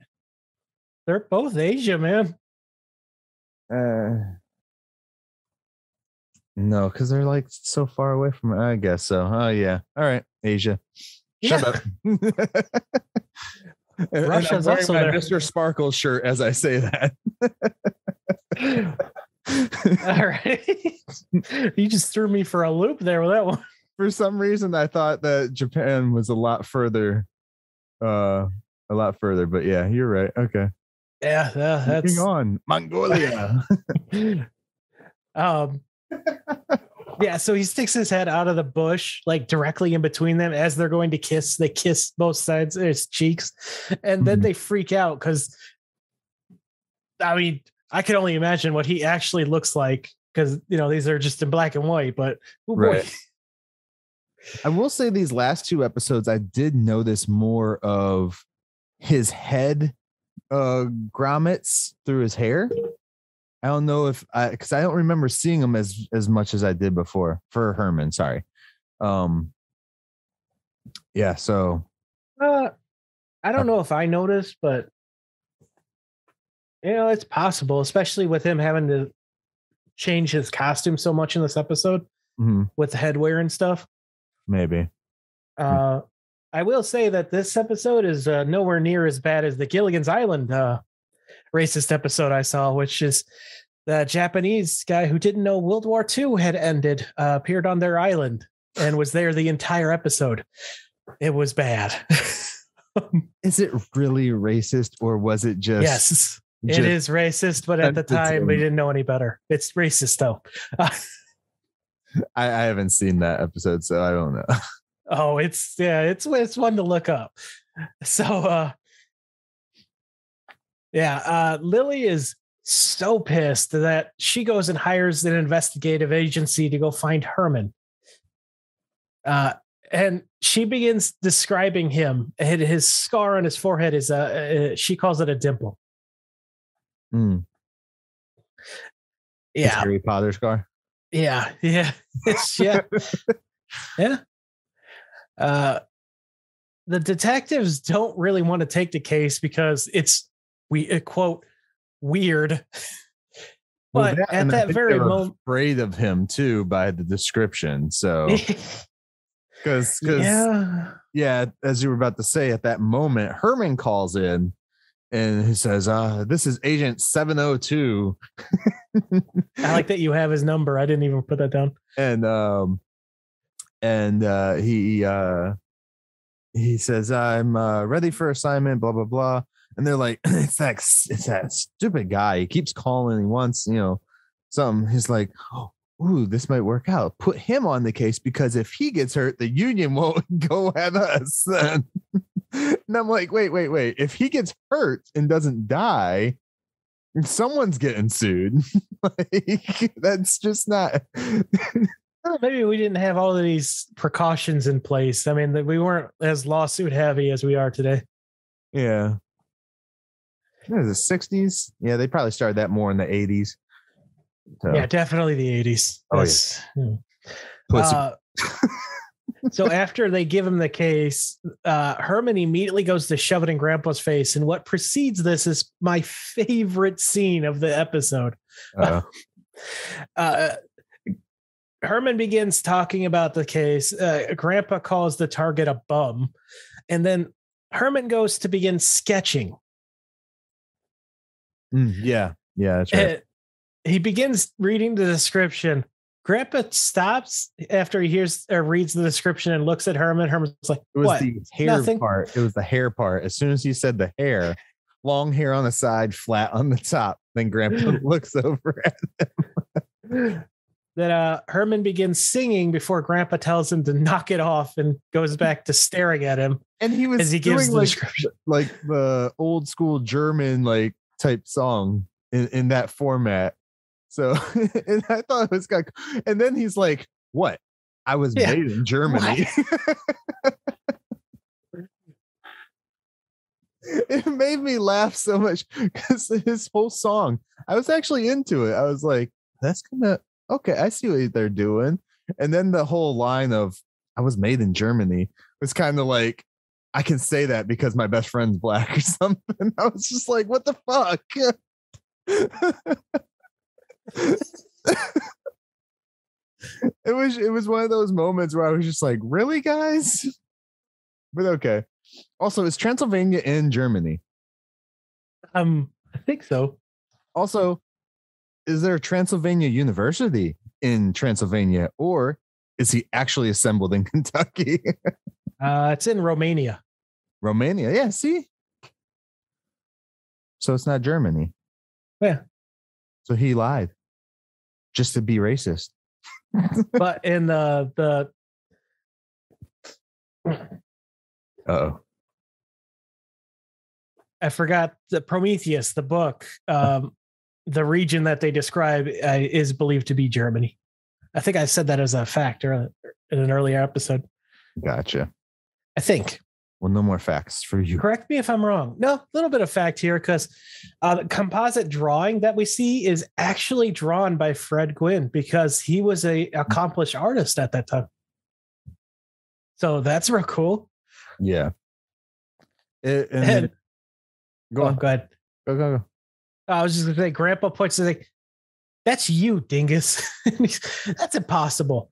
They're both Asia, man. No, because they're like so far away from it, I guess so. Oh yeah. All right. Asia. Shut up. Russia's also my there. Mr. Sparkle shirt as I say that. All right. You just threw me for a loop there with that one. For some reason I thought that Japan was a lot further. But yeah, you're right. Okay. Yeah, that's moving on. Mongolia. Yeah, so he sticks his head out of the bush, like directly in between them as they're going to kiss. They kiss both sides of his cheeks, and then they freak out because, I mean, I can only imagine what he actually looks like because, you know, these are just in black and white, but oh boy. Right. I will say these last two episodes, I did notice more of his head grommets through his hair. I don't know if because I don't remember seeing him as much as I did before for Herman. Sorry. Yeah. So. I don't know if I noticed, but you know, it's possible, especially with him having to change his costume so much in this episode with the headwear and stuff. Maybe. I will say that this episode is nowhere near as bad as the Gilligan's Island racist episode I saw, which is the Japanese guy who didn't know World War II had ended, appeared on their island and was there the entire episode. It was bad. Is it really racist or was it just? Yes, it is racist, but at the time we didn't know any better. It's racist though. I haven't seen that episode, so I don't know. Oh, it's one to look up. So, Lily is so pissed that she goes and hires an investigative agency to go find Herman. And she begins describing him. And his scar on his forehead is she calls it a dimple. Yeah. Harry Potter scar. Yeah. Yeah. Yeah. The detectives don't really want to take the case because it's quote weird. But at that very moment, afraid of him too by the description. So because as you were about to say, at that moment, Herman calls in and he says, this is Agent 702. I like that you have his number. I didn't even put that down. And he says, I'm ready for assignment, blah, blah, blah. And they're like, it's that stupid guy. He keeps calling. He wants, something. He's like, ooh, this might work out. Put him on the case because if he gets hurt, the union won't go at us. And I'm like, wait. If he gets hurt and doesn't die, someone's getting sued. Like, that's just not. Maybe we didn't have all of these precautions in place. I mean, we weren't as lawsuit heavy as we are today. Yeah. What is it, 60s? Yeah, they probably started that more in the 80s. So. Yeah, definitely the 80s. That's, Pussy. So after they give him the case, Herman immediately goes to shove it in Grandpa's face. And what precedes this is my favorite scene of the episode. Herman begins talking about the case. Grandpa calls the target a bum. And then Herman goes to begin sketching. Yeah, that's right. He begins reading the description. Grandpa stops after he hears or reads the description and looks at Herman. Herman's like, it was what? the hair Nothing? part. It was the hair part. As soon as he said the hair, long hair on the side, flat on the top, then Grandpa looks over at him. Then Herman begins singing before Grandpa tells him to knock it off and goes back to staring at him. And he was as he gives the description, like the old school German like type song in that format. So and I thought it was kind of, and then he's like, what? I was made in Germany. It made me laugh so much because his whole song, I was actually into it. I was like, that's gonna, okay, I see what they're doing. And then the whole line of I was made in Germany was kind of like, I can say that because my best friend's black or something. I was just like, what the fuck? It was one of those moments where I was just like, really, guys? But okay. Also, is Transylvania in Germany? I think so. Also, is there a Transylvania University in Transylvania, or is he actually assembled in Kentucky? It's in Romania. Romania, yeah. See, so it's not Germany. Yeah. So he lied just to be racist. But in the I forgot the Prometheus, the book. The region that they describe is believed to be Germany. I think I said that as a fact in an earlier episode. Gotcha. I think. Well, no more facts for you. Correct me if I'm wrong. No, a little bit of fact here, because the composite drawing that we see is actually drawn by Fred Gwynne because he was a accomplished artist at that time. So that's real cool. Yeah. Go on. Go ahead. Go. I was just going to say, Grandpa points to like, that's you, dingus. That's impossible.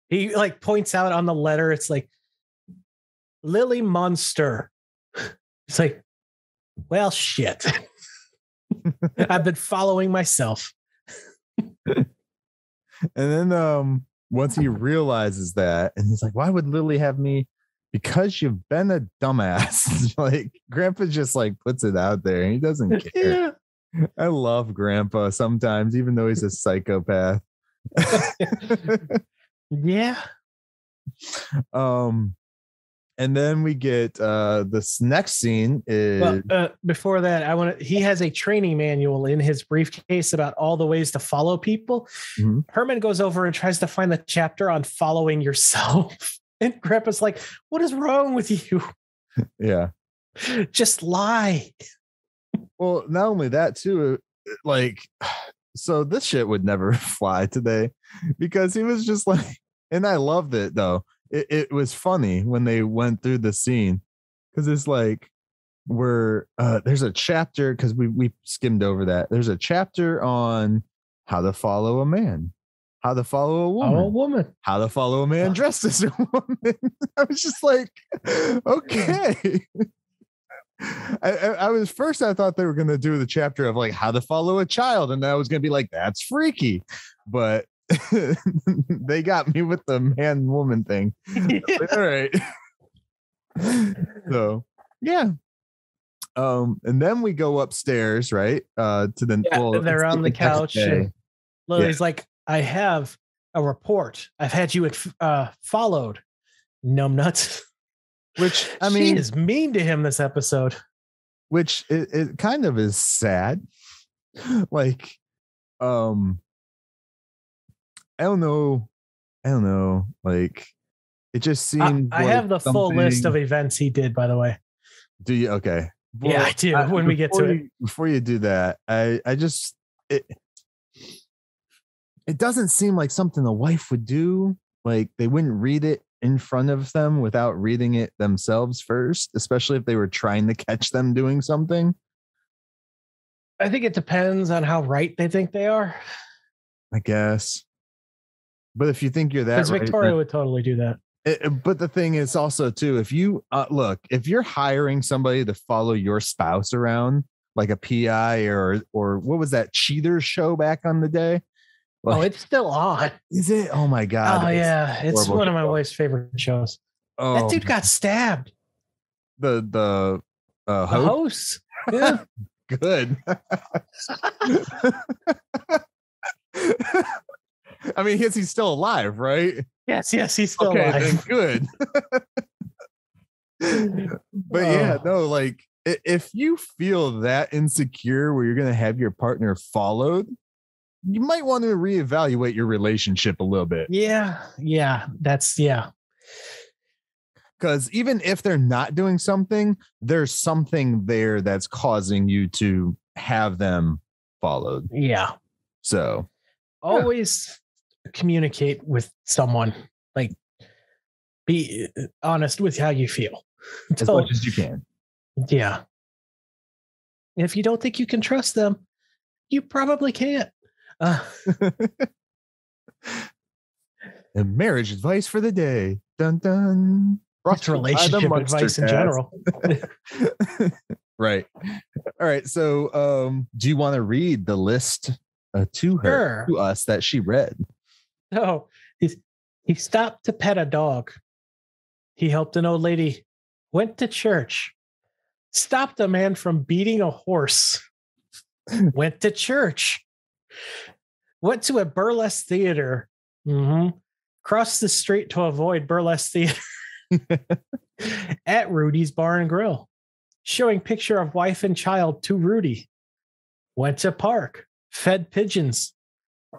He like points out on the letter, it's like Lily Munster. It's like, well, shit. I've been following myself. And then once he realizes that, and he's like, why would Lily have me? Because you've been a dumbass. Like Grandpa just like puts it out there. He doesn't care. Yeah. I love Grandpa sometimes, even though he's a psychopath. Yeah. And then we get this next scene is before that, he has a training manual in his briefcase about all the ways to follow people. Mm-hmm. Herman goes over and tries to find the chapter on following yourself. And Grandpa's like, what is wrong with you? Yeah. Just lie. Well, not only that too, like, so this shit would never fly today because he was just like, and I loved it though. It was funny when they went through the scene because it's like there's a chapter because we skimmed over that. There's a chapter on how to follow a man, how to follow a woman, how to follow a man dressed as a woman. I was just like, okay. I was first, I thought they were going to do the chapter of like how to follow a child. And I was going to be like, that's freaky. But they got me with the man woman thing. Like, all right. So, yeah. And then we go upstairs, right? To the they're on the couch. And Lily's like, I have a report. I've had you followed. Numbnuts. Which I mean, she is mean to him this episode. Which it kind of is sad. Like, I don't know. Like, it just seemed. I have the full list of events he did. By the way, do you? Okay. Yeah, I do. When we get to it, before you do that, I just it doesn't seem like something a wife would do. Like they wouldn't read it in front of them without reading it themselves first, especially if they were trying to catch them doing something. I think it depends on how right they think they are. I guess. But if you think you're that right, Victoria would totally do that. But the thing is also too, if you look, if you're hiring somebody to follow your spouse around like a PI or what was that Cheaters show back on the day? Like, it's still on. Is it? Oh my God. Oh yeah. It's one of my wife's favorite shows. Oh, that dude got stabbed. The host. Yeah. Good. I mean, he's still alive, right? Yes, he's still alive. Then good. But yeah, no, like if you feel that insecure where you're gonna have your partner followed, you might want to reevaluate your relationship a little bit. Yeah. Because even if they're not doing something, there's something there that's causing you to have them followed. Yeah. So always communicate with someone. Like, be honest with how you feel. As much as you can. Yeah. If you don't think you can trust them, you probably can't. And marriage advice for the day. Dun dun. It's relationship advice in general. Right. All right. So do you want to read the list to us that she read? No. He stopped to pet a dog. He helped an old lady. Went to church. Stopped a man from beating a horse. Went to church. Went to a burlesque theater. Mm-hmm. Crossed the street to avoid burlesque theater. At Rudy's Bar and Grill, showing picture of wife and child to Rudy. Went to park, fed pigeons,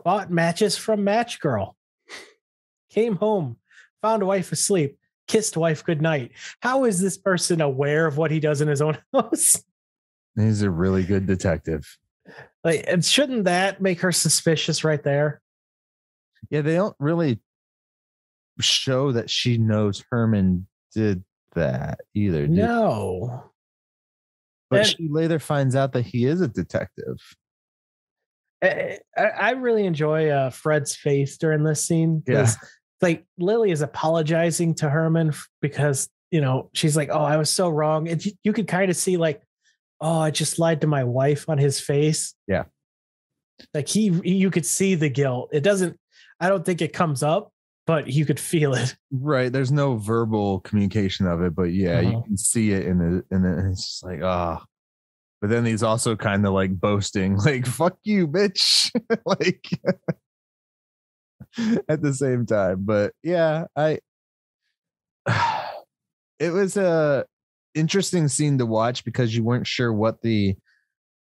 bought matches from Match Girl. Came home, found wife asleep, kissed wife goodnight. How is this person aware of what he does in his own house? He's a really good detective. Like, and shouldn't that make her suspicious right there? Yeah, they don't really show that she knows Herman did that either. No. But she later finds out that he is a detective. I really enjoy Fred's face during this scene. Yeah. Like Lily is apologizing to Herman because, she's like, oh, I was so wrong. And you could kind of see like, oh, I just lied to my wife on his face. Yeah. Like you could see the guilt. I don't think it comes up, but you could feel it. Right. There's no verbal communication of it, but yeah, you can see it in it's just like, but then he's also kind of like boasting, like, fuck you, bitch. Like at the same time. But yeah, it was a interesting scene to watch because you weren't sure what the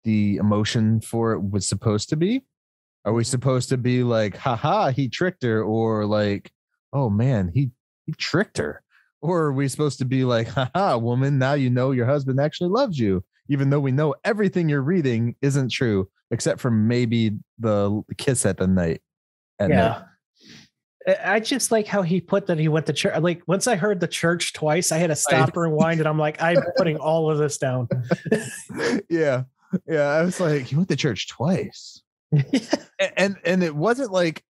emotion for it was supposed to be. Are we supposed to be like, haha, he tricked her, or like, oh man, he tricked her? Or are we supposed to be like, haha, woman, now you know your husband actually loves you, even though we know everything you're reading isn't true, except for maybe the kiss at the night. Night. I just like how he put that he went to church. Like once I heard the church twice, I had to stop, rewind, and I'm like, I'm putting all of this down. Yeah. I was like, he went to church twice. and it wasn't like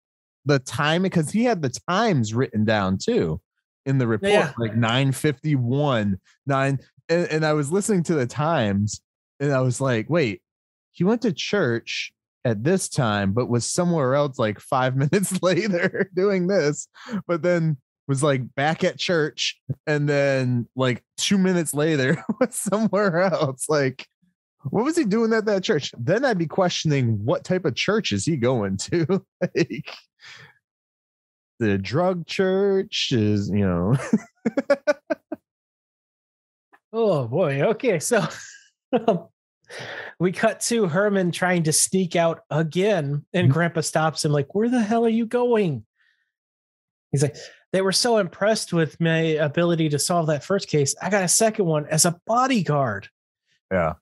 the time, because he had the times written down too in the report, like 9:51, 9. And I was listening to the times and I was like, wait, he went to church at this time, but was somewhere else like 5 minutes later doing this, but then was like back at church. And then like 2 minutes later was somewhere else. Like, what was he doing at that church? Then I'd be questioning what type of church is he going to? Like, the drug church is, Oh boy. Okay. So we cut to Herman trying to sneak out again, and Grandpa stops him like, where the hell are you going? He's like, they were so impressed with my ability to solve that first case. I got a second one as a bodyguard. Yeah.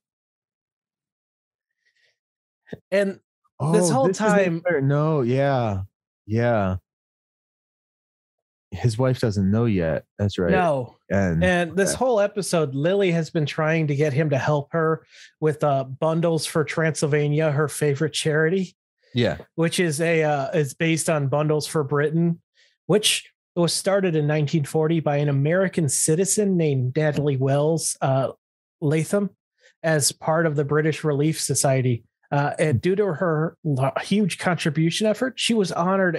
And this whole time, no, yeah. His wife doesn't know yet. That's right. No. And this whole episode, Lily has been trying to get him to help her with Bundles for Transylvania, her favorite charity. Yeah. Which is is based on Bundles for Britain, which was started in 1940 by an American citizen named Natalie Wells Latham as part of the British Relief Society. And due to her huge contribution effort, she was honored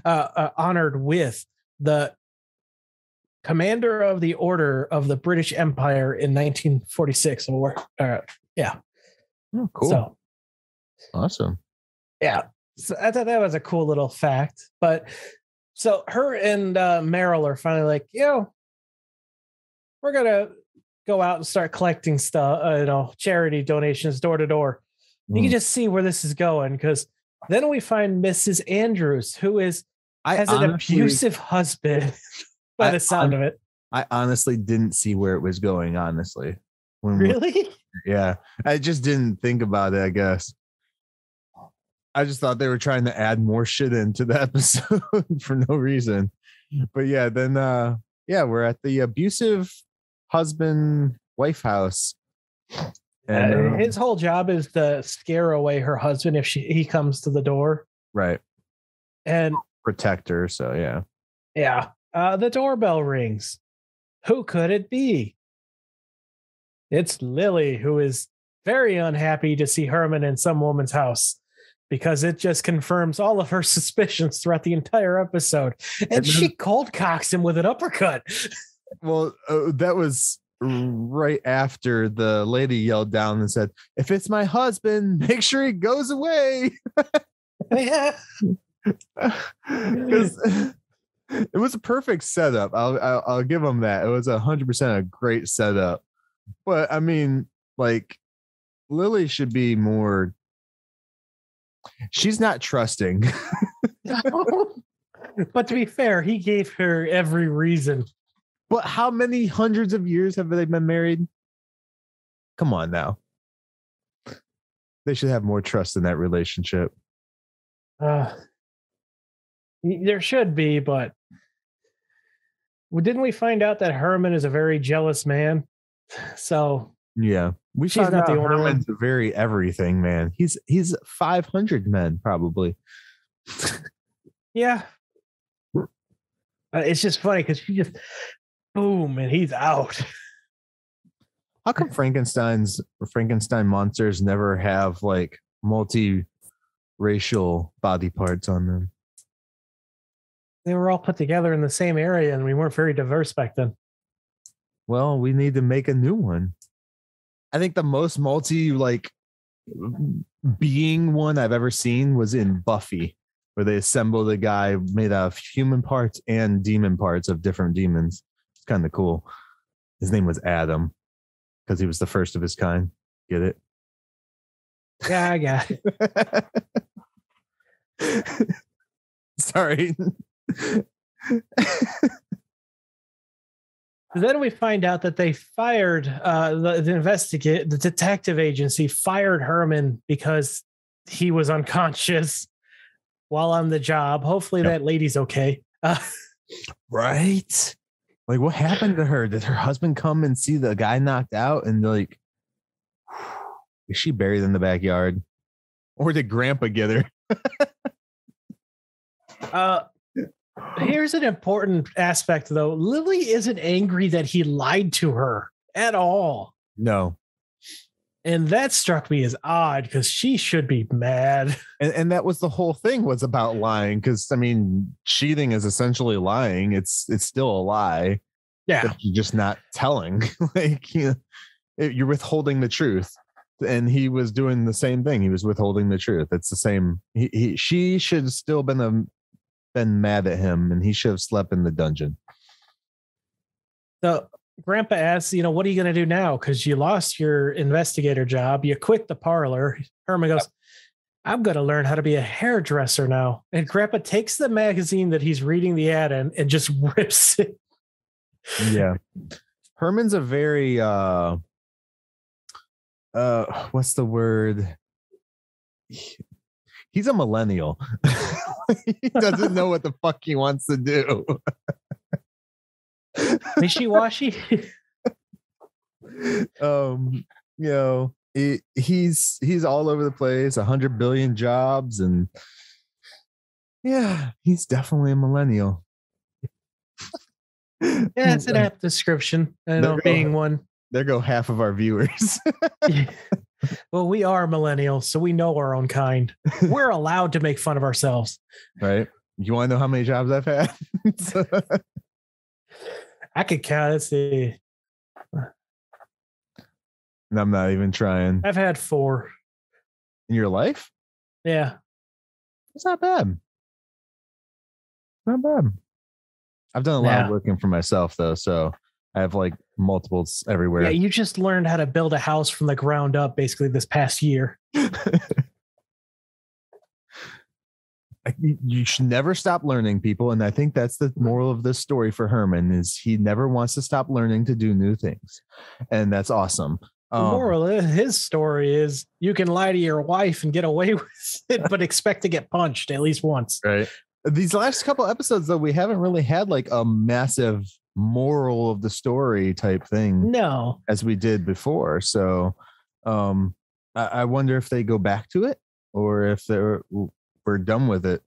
with the Commander of the Order of the British Empire in 1946. Yeah. Oh, cool. So, awesome. Yeah. So I thought that was a cool little fact. But so her and Meryl are finally like, we're going to go out and start collecting stuff, charity donations door to door. You can just see where this is going, because then we find Mrs. Andrews, who has an abusive husband by the sound of it. I honestly didn't see where it was going, honestly. Really? Yeah. I just didn't think about it, I guess. I just thought they were trying to add more shit into the episode for no reason. But yeah, then we're at the abusive husband wife house. And his whole job is to scare away her husband if he comes to the door. Right. And protect her. So yeah. Yeah. The doorbell rings. Who could it be? It's Lily, who is very unhappy to see Herman in some woman's house, because it just confirms all of her suspicions throughout the entire episode. And she cold cocks him with an uppercut. Well, that was right after the lady yelled down and said, "If it's my husband, make sure he goes away." Yeah. Because it was a perfect setup. I'll give them that. It was 100% a great setup. But I mean, like, Lily should be more. She's not trusting. But to be fair, he gave her every reason. But how many hundreds of years have they been married? Come on now. They should have more trust in that relationship. There should be, but didn't we find out that Herman is a very jealous man? So yeah, she's not the only one. A very everything man. He's 500 men probably. Yeah, it's just funny because she just boom and he's out. How come Frankenstein monsters never have like multi-racial body parts on them? They were all put together in the same area, and we weren't very diverse back then. Well, we need to make a new one. I think the most being one I've ever seen was in Buffy, where they assembled a guy made out of human parts and demon parts of different demons. It's kind of cool. His name was Adam because he was the first of his kind. Get it? Yeah, I got it. Sorry. Then we find out that they fired the detective agency fired Herman because he was unconscious while on the job. Hopefully that lady's okay. Right? Like, what happened to her? Did her husband come and see the guy knocked out and like, is she buried in the backyard? Or did Grandpa get her? Here's an important aspect, though. Lily isn't angry that he lied to her at all. No. And that struck me as odd because she should be mad. And that was the whole thing was about lying. Because, I mean, cheating is essentially lying. It's still a lie. Yeah. But you're just not telling. Like, you're withholding the truth. And he was doing the same thing. He was withholding the truth. It's the same. She should have still been mad at him, and he should have slept in the dungeon. So Grandpa asks, what are you going to do now? Because you lost your investigator job. You quit the parlor. Herman goes, I'm going to learn how to be a hairdresser now. And Grandpa takes the magazine that he's reading the ad in and just rips it. Yeah. Herman's a very what's the word? He's a millennial. He doesn't know what the fuck he wants to do. Wishy-washy. He's all over the place, 100 billion jobs, and yeah, he's definitely a millennial. Yeah, it's an apt description. I know, being one. There go half of our viewers. Well, we are millennials, so we know our own kind. We're allowed to make fun of ourselves. Right? You want to know how many jobs I've had? I could count. Let's see. And I'm not even trying. I've had 4. In your life? Yeah. It's not bad. Not bad. I've done a lot of working for myself, though, so I have like multiples everywhere. Yeah, you just learned how to build a house from the ground up basically this past year. You should never stop learning, people. And I think that's the moral of this story for Herman is he never wants to stop learning to do new things. And that's awesome. The moral of his story is you can lie to your wife and get away with it, but expect to get punched at least once. Right. These last couple episodes, though, we haven't really had like a massive moral of the story type thing. No. As we did before. So I wonder if they go back to it or if we're done with it.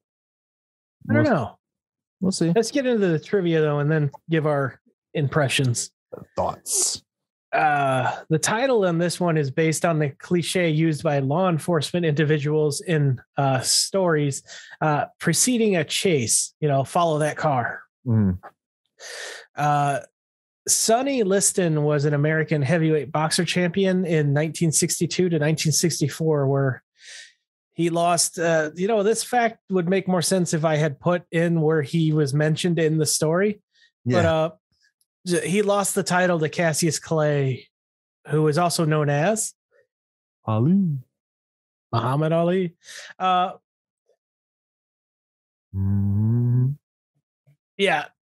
I don't know. We'll see. Let's get into the trivia, though, and then give our impressions. Thoughts. The title on this one is based on the cliche used by law enforcement individuals in stories preceding a chase, follow that car. Mm. Sonny Liston was an American heavyweight boxer champion in 1962 to 1964, where he lost, this fact would make more sense if I had put in where he was mentioned in the story. Yeah. But he lost the title to Cassius Clay, who is also known as Ali. Muhammad Ali. Yeah.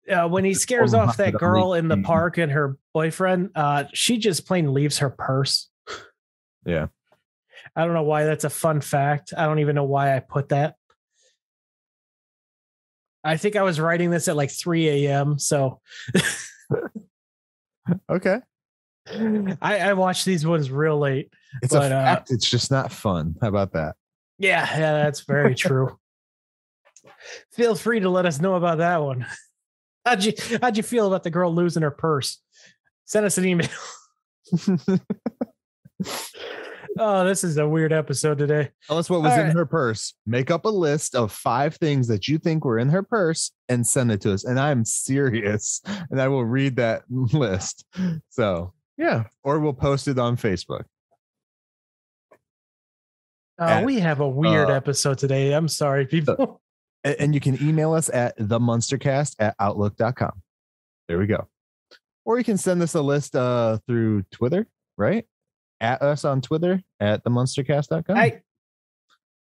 When he scares off that girl in the park and her boyfriend, she just plain leaves her purse. Yeah. I don't know why that's a fun fact. I don't even know why I put that. I think I was writing this at like 3 a.m. So okay. I watch these ones real late. It's a fact. It's just not fun. How about that? Yeah, that's very true. Feel free to let us know about that one. How'd you feel about the girl losing her purse? Send us an email. Oh, this is a weird episode today. Tell us what was in her purse. Make up a list of 5 things that you think were in her purse and send it to us. And I'm serious. And I will read that list. So, yeah. Or we'll post it on Facebook. We have a weird episode today. I'm sorry, people. And you can email us at TheMunsterCast@outlook.com. There we go. Or you can send us a list through Twitter, right? At us on Twitter at TheMunsterCast.com.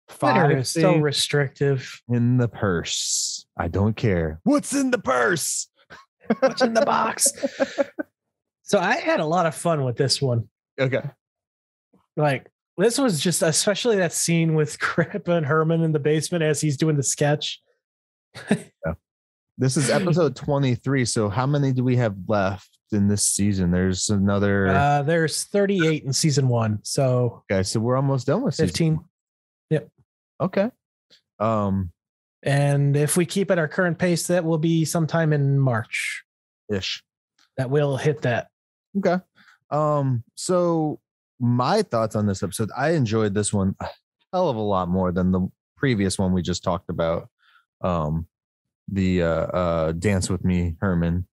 Twitter is so restrictive. In the purse. I don't care. What's in the purse? What's in the box? So I had a lot of fun with this one. Okay. Like, this was just, especially that scene with Crippa and Herman in the basement as he's doing the sketch. Yeah. This is episode 23. So how many do we have left in this season? There's another. There's 38 in season 1. So okay, so we're almost done with 15. Yep. Okay. And if we keep at our current pace, that will be sometime in March. Ish. That will hit that. Okay. So my thoughts on this episode, I enjoyed this one a hell of a lot more than the previous one we just talked about. The Dance With Me Herman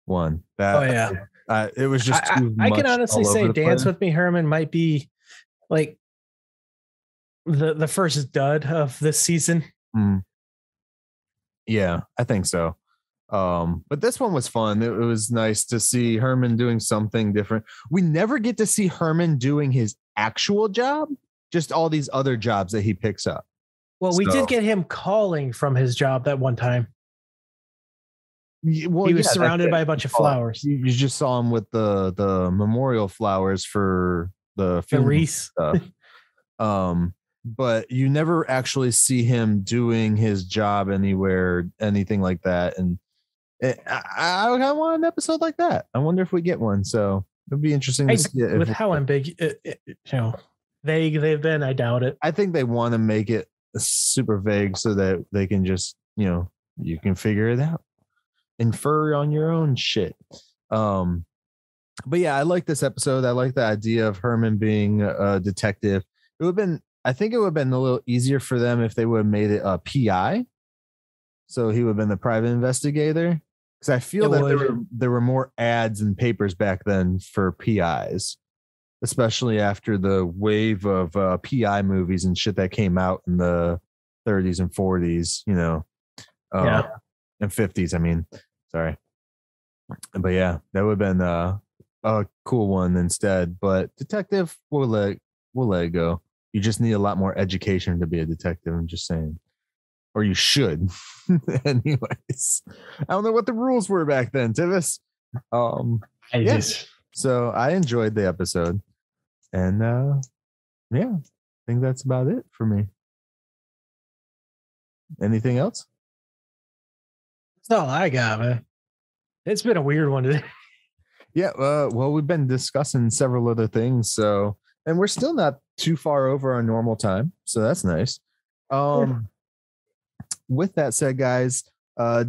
one. That, it was just too much. I can honestly say Dance With Me Herman might be like the first dud of this season. Yeah, I think so. But this one was fun. It was nice to see Herman doing something different. We never get to see Herman doing his actual job, just all these other jobs that he picks up. Well, we did get him calling from his job that one time. Well, he was surrounded by a bunch of flowers. You just saw him with the memorial flowers for the funeral Reese stuff. But you never actually see him doing his job anywhere, anything like that. And I want an episode like that. I wonder if we get one. So it'd be interesting to see it. With how vague they've been, I doubt it. I think they want to make it super vague so that they can just, you can figure it out, infer on your own shit. But yeah, I like this episode. I like the idea of Herman being a detective. I think it would have been a little easier for them if they would have made it a PI. So he would have been the private investigator. Because I feel there were more ads and papers back then for PIs, especially after the wave of PI movies and shit that came out in the 30s and 40s, and 50s. I mean, sorry. But yeah, that would have been a cool one instead. But detective, we'll let it go. You just need a lot more education to be a detective. I'm just saying. Or you should. Anyways, I don't know what the rules were back then, Tivis. So I enjoyed the episode. And I think that's about it for me. Anything else? That's all I got, man. It's been a weird one today. Yeah, well, we've been discussing several other things, and we're still not too far over our normal time, so that's nice. With that said, guys,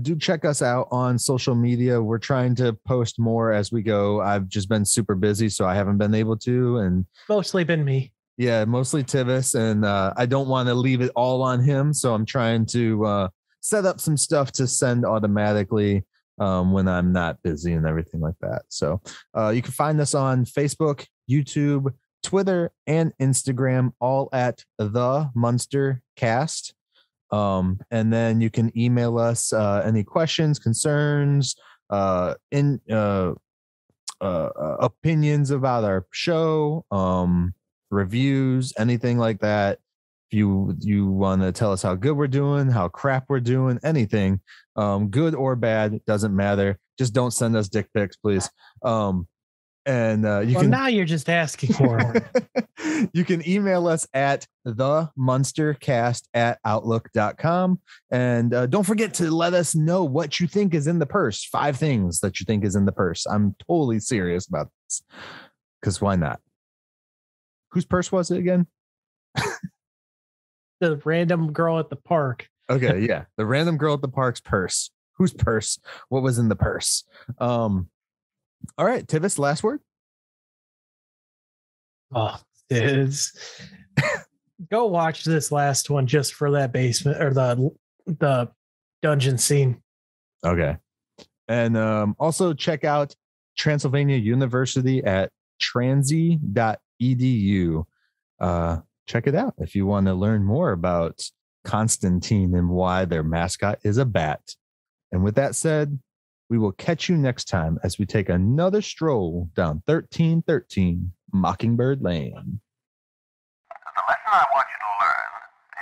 do check us out on social media. We're trying to post more as we go. I've just been super busy, so I haven't been able to, and mostly been me. Yeah, mostly Tivis, and I don't want to leave it all on him, so I'm trying to set up some stuff to send automatically when I'm not busy and everything like that. So you can find us on Facebook, YouTube, Twitter, and Instagram, all at TheMunsterCast. And then you can email us any questions, concerns, opinions about our show, reviews, anything like that. If you want to tell us how good we're doing, how crap we're doing, anything, good or bad, doesn't matter. Just don't send us dick pics, please. Now you're just asking for it. You can email us at themunstercast@outlook.com. And don't forget to let us know what you think is in the purse. 5 things that you think is in the purse. I'm totally serious about this. Because why not? Whose purse was it again? The random girl at the park. Okay, yeah. The random girl at the park's purse. Whose purse? What was in the purse? All right, Tivis, last word. Oh, go watch this last one just for that basement or the dungeon scene. Okay. And also check out Transylvania University at transy.edu. Check it out if you want to learn more about Constantine and why their mascot is a bat. And with that said, we will catch you next time as we take another stroll down 1313 Mockingbird Lane. The lesson I want you to learn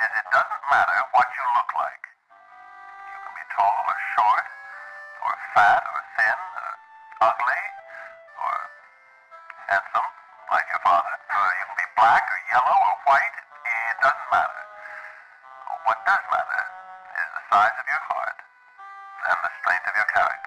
is it doesn't matter what you look like. You can be tall or short, or fat or thin, or ugly, or handsome, like your father. Or you can be black or yellow or white. It doesn't matter. What does matter is the size of your heart and the strength of your character.